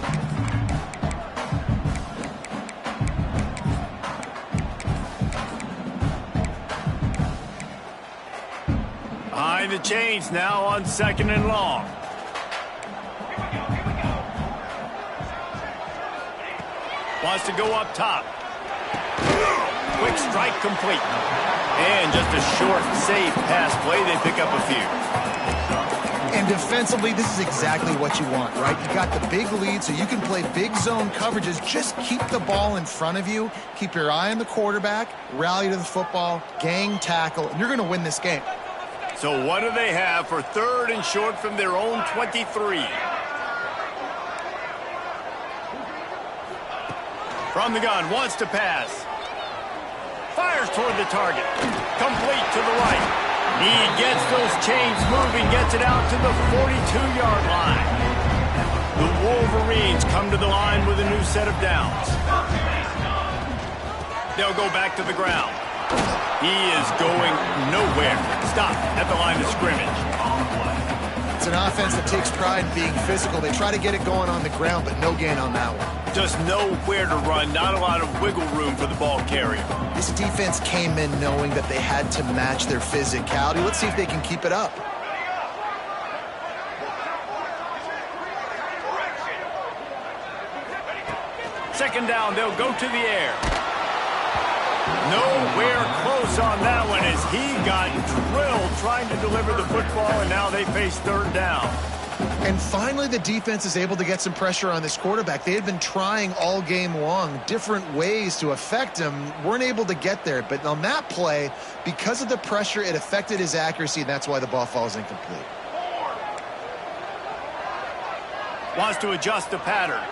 Speaker 1: Behind the chains now on 2nd and long. Wants to go up top. Quick strike complete. And just a short, safe pass play. They pick up a few.
Speaker 3: And defensively, this is exactly what you want, right? You got the big lead, so you can play big zone coverages. Just keep the ball in front of you. Keep your eye on the quarterback. Rally to the football. Gang tackle. And you're going to win this game.
Speaker 1: So what do they have for 3rd and short from their own 23? From the gun, wants to pass. Fires toward the target. Complete to the right. He gets those chains moving, gets it out to the 42-yard line. The Wolverines come to the line with a new set of downs. They'll go back to the ground. He is going nowhere. Stop at the line of scrimmage.
Speaker 3: It's an offense that takes pride in being physical. They try to get it going on the ground, but no gain on that one.
Speaker 1: Just nowhere to run. Not a lot of wiggle room for the ball carrier.
Speaker 3: This defense came in knowing that they had to match their physicality. Let's see if they can keep it up.
Speaker 1: Second down, they'll go to the air. Nowhere close on that one as he got drilled trying to deliver the football, and now they face 3rd down.
Speaker 3: And finally, the defense is able to get some pressure on this quarterback. They had been trying all game long different ways to affect him, weren't able to get there. But on that play, because of the pressure, it affected his accuracy, and that's why the ball falls incomplete.
Speaker 1: Wants to adjust the pattern.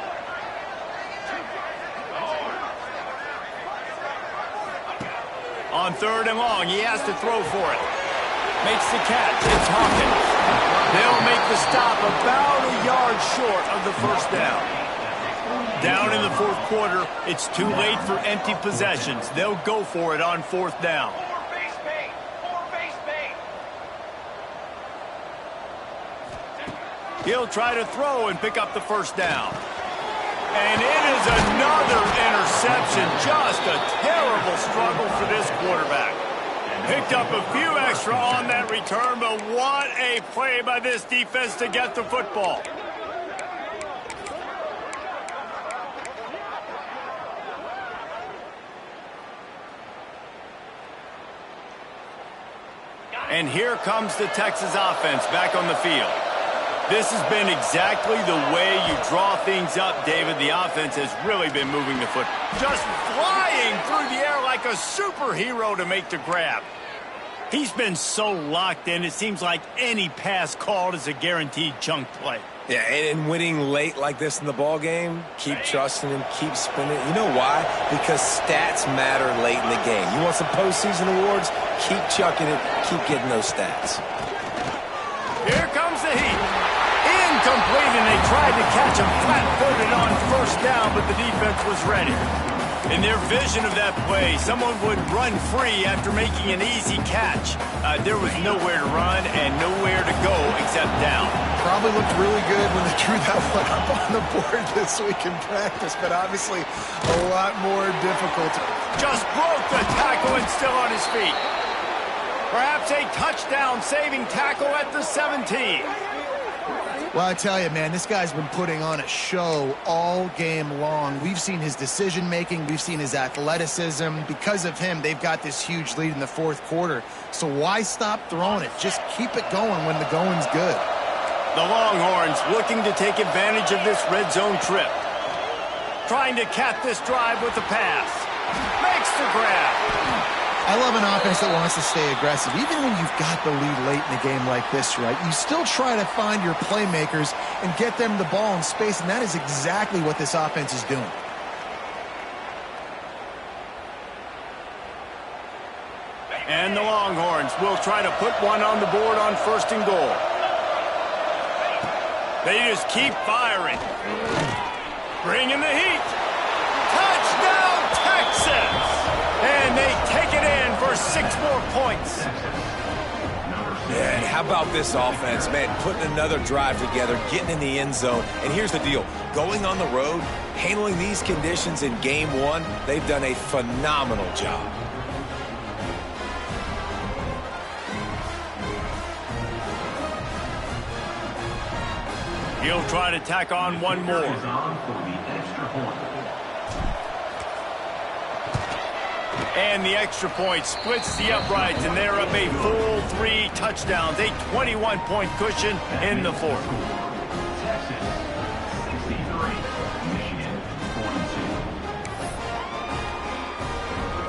Speaker 1: On 3rd and long, he has to throw for it. Makes the catch. It's Hawkins. They'll make the stop about a yard short of the 1st down. Down in the 4th quarter, it's too late for empty possessions. They'll go for it on 4th down. He'll try to throw and pick up the 1st down. And it is another interception. Just a terrible struggle for this quarterback. Picked up a few extra on that return, but what a play by this defense to get the football. And here comes the Texas offense back on the field. This has been exactly the way you draw things up, David. The offense has really been moving the foot. Just flying through the air like a superhero to make the grab. He's been so locked in, it seems like any pass called is a guaranteed chunk play.
Speaker 2: Yeah, and winning late like this in the ball game, keep trusting him, keep spinning. You know why? Because stats matter late in the game. You want some postseason awards? Keep chucking it, keep getting those stats.
Speaker 1: Here comes the heat. Incomplete, and they tried to catch him flat-footed on first down, but the defense was ready. In their vision of that play, someone would run free after making an easy catch. There was nowhere to run and nowhere to go except down.
Speaker 3: Probably looked really good when they drew that one up on the board this week in practice, but obviously a lot more difficult.
Speaker 1: Just broke the tackle and still on his feet. Perhaps a touchdown-saving tackle at the 17.
Speaker 3: Well, I tell you, man, this guy's been putting on a show all game long. We've seen his decision-making. We've seen his athleticism. Because of him, they've got this huge lead in the fourth quarter. So why stop throwing it? Just keep it going when the going's good.
Speaker 1: The Longhorns looking to take advantage of this red zone trip. Trying to cap this drive with the pass. Makes the grab.
Speaker 3: I love an offense that wants to stay aggressive. Even when you've got the lead late in a game like this, right, you still try to find your playmakers and get them the ball in space, and that is exactly what this offense is doing.
Speaker 1: And the Longhorns will try to put one on the board on first and goal. They just keep firing. Bringing the heat. Touchdown, Texas! And they take it in for 6 more points.
Speaker 2: Yeah, and how about this offense, man? Putting another drive together, getting in the end zone. And here's the deal. Going on the road, handling these conditions in game one, they've done a phenomenal job.
Speaker 1: He'll try to tack on one more. And the extra point splits the uprights, and they're up a full 3 touchdowns, a 21-point cushion in the fourth.
Speaker 4: Texas, 63. Michigan,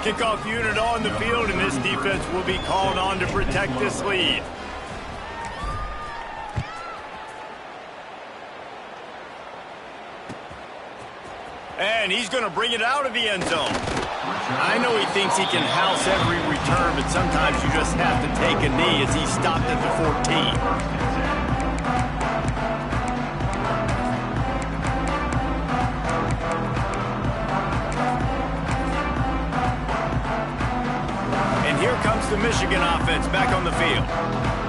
Speaker 4: 42.
Speaker 1: Kickoff unit on the field, and this defense will be called on to protect this lead. And he's going to bring it out of the end zone. I know he thinks he can house every return, but sometimes you just have to take a knee as he stopped at the 14. And here comes the Michigan offense back on the field.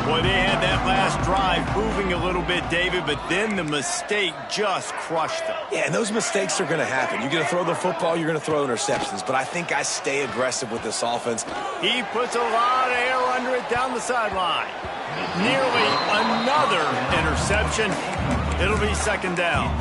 Speaker 1: Boy, they had that last drive moving a little bit, David, but then the mistake just crushed them.
Speaker 2: Yeah, and those mistakes are going to happen. You're going to throw the football, you're going to throw interceptions. But I think I stay aggressive with this offense.
Speaker 1: He puts a lot of air under it down the sideline. Nearly another interception. It'll be second down.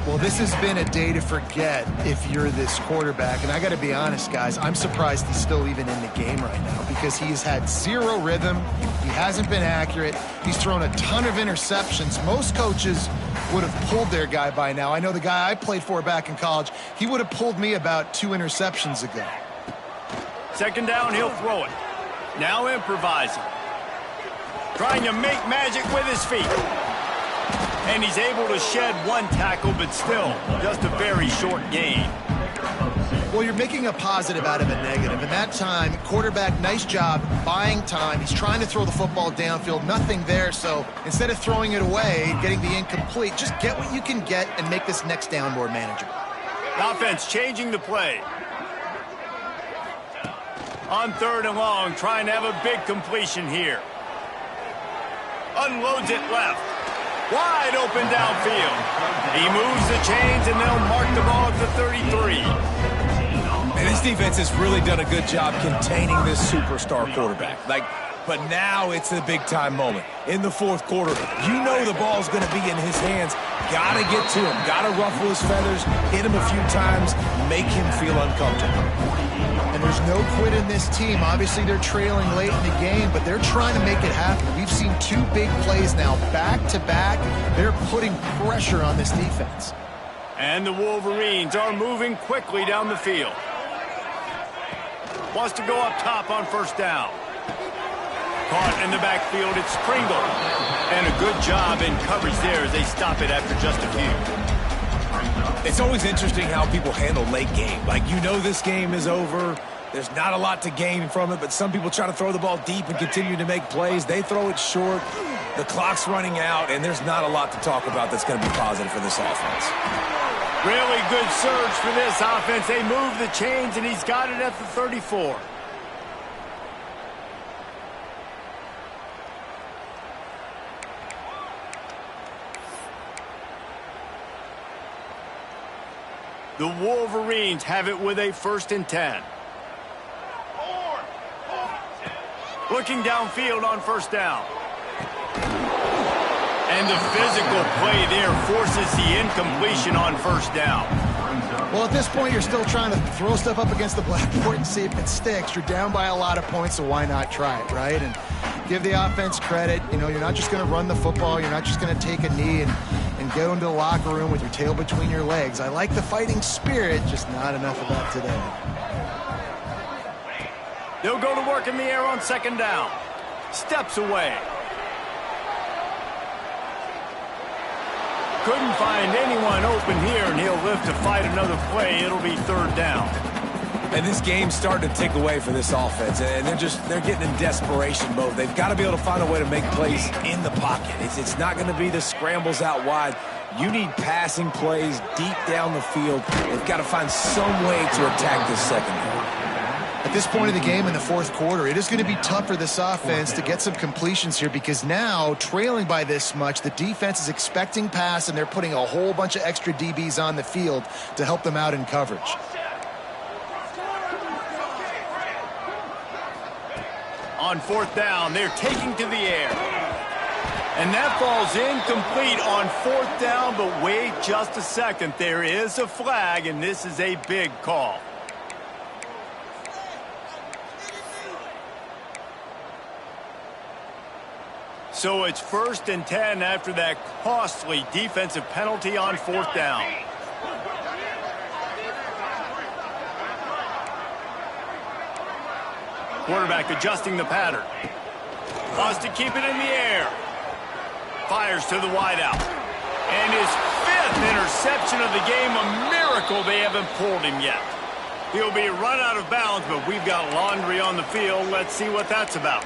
Speaker 3: Well, this has been a day to forget if you're this quarterback. And I got to be honest, guys, I'm surprised he's still even in the game right now because he has had 0 rhythm. He hasn't been accurate. He's thrown a ton of interceptions. Most coaches would have pulled their guy by now. I know the guy I played for back in college, he would have pulled me about 2 interceptions ago.
Speaker 1: Second down, he'll throw it. Now improvising. Trying to make magic with his feet. And he's able to shed 1 tackle, but still just a very short gain.
Speaker 3: Well, you're making a positive out of a negative. And that time, quarterback, nice job buying time. He's trying to throw the football downfield. Nothing there. So instead of throwing it away, getting the incomplete, just get what you can get and make this next down more manageable.
Speaker 1: Offense changing the play. On 3rd and long, trying to have a big completion here. Unloads it left. Wide open downfield. He moves the chains, and they'll mark the ball at the 33.
Speaker 2: And this defense has really done a good job containing this superstar quarterback. But now it's a big-time moment. In the fourth quarter, you know the ball's going to be in his hands. Got to get to him. Got to ruffle his feathers, hit him a few times, make him feel uncomfortable.
Speaker 3: And there's no quit in this team. Obviously, they're trailing late in the game, but they're trying to make it happen. We've seen 2 big plays now, back-to-back. They're putting pressure on this defense.
Speaker 1: And the Wolverines are moving quickly down the field. Wants to go up top on first down. caught in the backfield. It's Pringle. And a good job in coverage there as they stop it after just a few.
Speaker 2: It's always interesting how people handle late game. Like, you know this game is over. There's not a lot to gain from it, but some people try to throw the ball deep and continue to make plays. They throw it short. The clock's running out, and there's not a lot to talk about that's going to be positive for this offense.
Speaker 1: Really good surge for this offense. They move the chains, and he's got it at the 34. The Wolverines have it with a 1st and 10. Looking downfield on 1st down. And the physical play there forces the incompletion on 1st down.
Speaker 3: Well, at this point, you're still trying to throw stuff up against the blackboard and see if it sticks. You're down by a lot of points, so why not try it, right? And give the offense credit. You know, you're not just going to run the football. You're not just going to take a knee and go into the locker room with your tail between your legs. I like the fighting spirit, just not enough of that today.
Speaker 1: They'll go to work in the air on 2nd down. Steps away. Couldn't find anyone open here, and he'll live to fight another play. It'll be 3rd down.
Speaker 2: And this game's starting to tick away for this offense, and they're getting in desperation mode. They've got to be able to find a way to make plays in the pocket. It's not going to be the scrambles out wide. You need passing plays deep down the field. They've got to find some way to attack this secondary.
Speaker 3: At this point of the game in the 4th quarter, it is going to be tough for this offense to get some completions here because now, trailing by this much, the defense is expecting pass, and they're putting a whole bunch of extra DBs on the field to help them out in coverage.
Speaker 1: On 4th down, they're taking to the air. And that falls incomplete on 4th down, but wait just a second. There is a flag, and this is a big call. So it's 1st and 10 after that costly defensive penalty on 4th down. Quarterback adjusting the pattern. Wants to keep it in the air. Fires to the wideout. And his 5th interception of the game. A miracle they haven't pulled him yet. He'll be run out of bounds, but we've got laundry on the field. Let's see what that's about.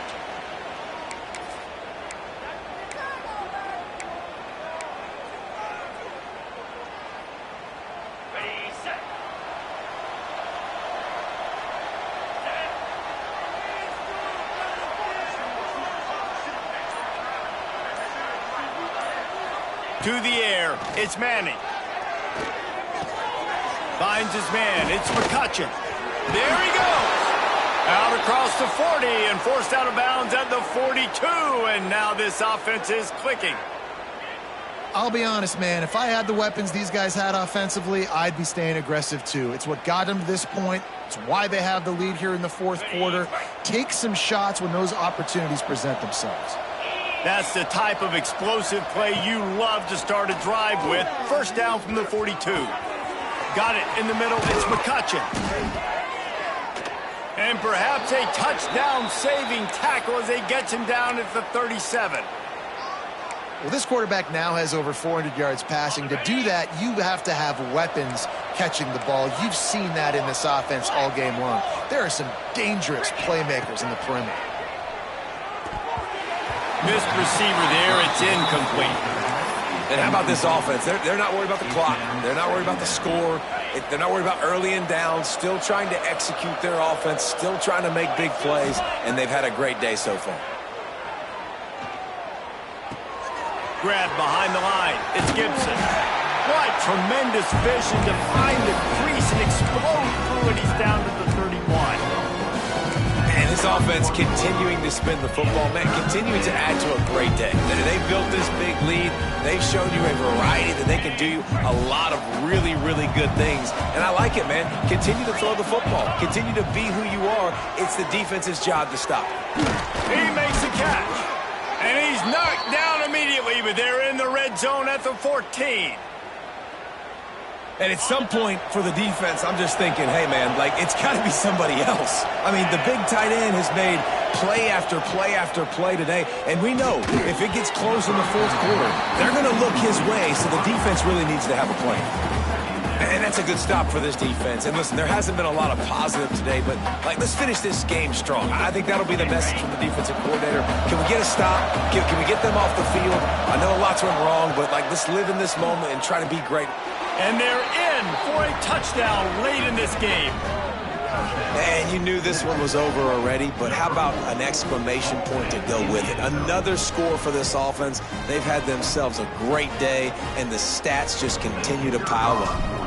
Speaker 1: To the air, it's Manning. Finds his man, it's McCutcheon. There he goes. Out across the 40 and forced out of bounds at the 42. And now this offense is clicking.
Speaker 3: I'll be honest, man, if I had the weapons these guys had offensively, I'd be staying aggressive too. It's what got them to this point. It's why they have the lead here in the 4th quarter. Take some shots when those opportunities present themselves.
Speaker 1: That's the type of explosive play you love to start a drive with. 1st down from the 42. Got it in the middle. It's McCutcheon. And perhaps a touchdown-saving tackle as they get him down at the 37.
Speaker 3: Well, this quarterback now has over 400 yards passing. To do that, you have to have weapons catching the ball. You've seen that in this offense all game long. There are some dangerous playmakers in the perimeter.
Speaker 1: Missed receiver there. It's incomplete.
Speaker 2: And how about this offense? They're not worried about the clock. They're not worried about the score. They're not worried about early and down. Still trying to execute their offense. Still trying to make big plays. And they've had a great day so far.
Speaker 1: Grab behind the line. It's Gibson. What tremendous vision to find the crease and explode through it. He's down to the 31.
Speaker 2: And this offense continuing to spin the football, man, continuing to add to a great day. They built this big lead. They've shown you a variety that they can do a lot of really, really good things. And I like it, man. Continue to throw the football. Continue to be who you are. It's the defense's job to stop.
Speaker 1: He makes the catch. And he's knocked down immediately, but they're in the red zone at the 14.
Speaker 2: And at some point for the defense, I'm just thinking, hey, man, like, it's got to be somebody else. I mean, the big tight end has made play after play after play today. And we know if it gets close in the fourth quarter, they're going to look his way, so the defense really needs to have a plan. And that's a good stop for this defense. And listen, there hasn't been a lot of positive today, but, like, let's finish this game strong. I think that'll be the message from the defensive coordinator. Can we get a stop? Can we get them off the field? I know lots went wrong, but, like, let's live in this moment and try to be great.
Speaker 1: And they're in for a touchdown late in this game.
Speaker 2: And you knew this one was over already, but how about an exclamation point to go with it? Another score for this offense. They've had themselves a great day, and the stats just continue to pile up.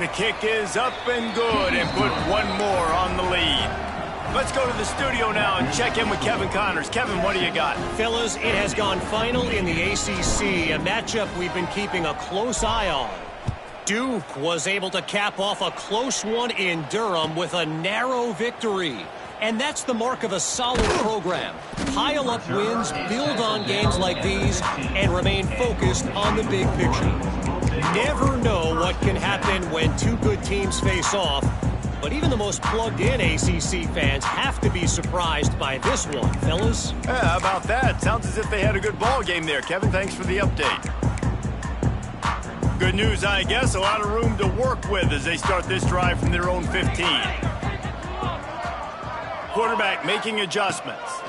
Speaker 1: The kick is up and good and put one more on the lead. Let's go to the studio now and check in with Kevin Connors. Kevin, what do you got?
Speaker 5: Fellas, it has gone final in the ACC, a matchup we've been keeping a close eye on. Duke was able to cap off a close one in Durham with a narrow victory. And that's the mark of a solid program. Pile up wins, build on games like these, and remain focused on the big picture. Never know what can happen when two good teams face off, but even the most plugged-in ACC fans have to be surprised by this one, fellas.
Speaker 1: Yeah, how about that? Sounds as if they had a good ball game there. Kevin, thanks for the update. Good news, I guess. A lot of room to work with as they start this drive from their own 15. Quarterback making adjustments.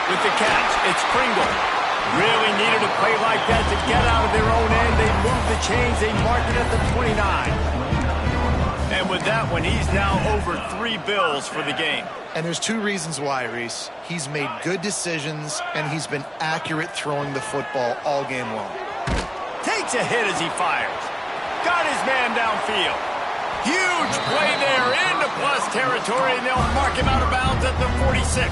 Speaker 1: With the catch, it's Pringle. Really needed a play like that to get out of their own end. They moved the chains. They marked it at the 29. And with that one, he's now over 3 bills for the game.
Speaker 3: And there's 2 reasons why, Reese. He's made good decisions, and he's been accurate throwing the football all game long.
Speaker 1: Takes a hit as he fires. Got his man downfield. Huge play there into plus territory, and they'll mark him out of bounds at the 46.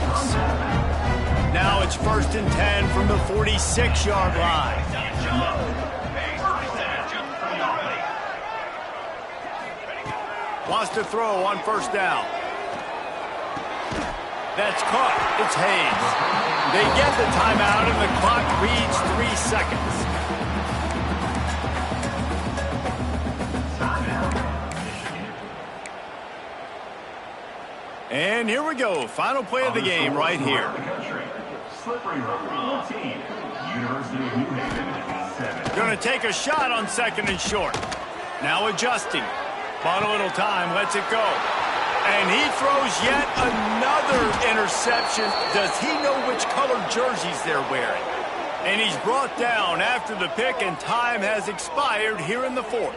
Speaker 1: Now it's 1st and 10 from the 46-yard line. Wants to throw on 1st down. That's caught. It's Hayes. They get the timeout, and the clock reads 3 seconds. And here we go. Final play of the game right here. Going to take a shot on 2nd and short. Now adjusting. Bought a little time. Lets it go. And he throws yet another interception. Does he know which colored jerseys they're wearing? And he's brought down after the pick, and time has expired here in the 4th.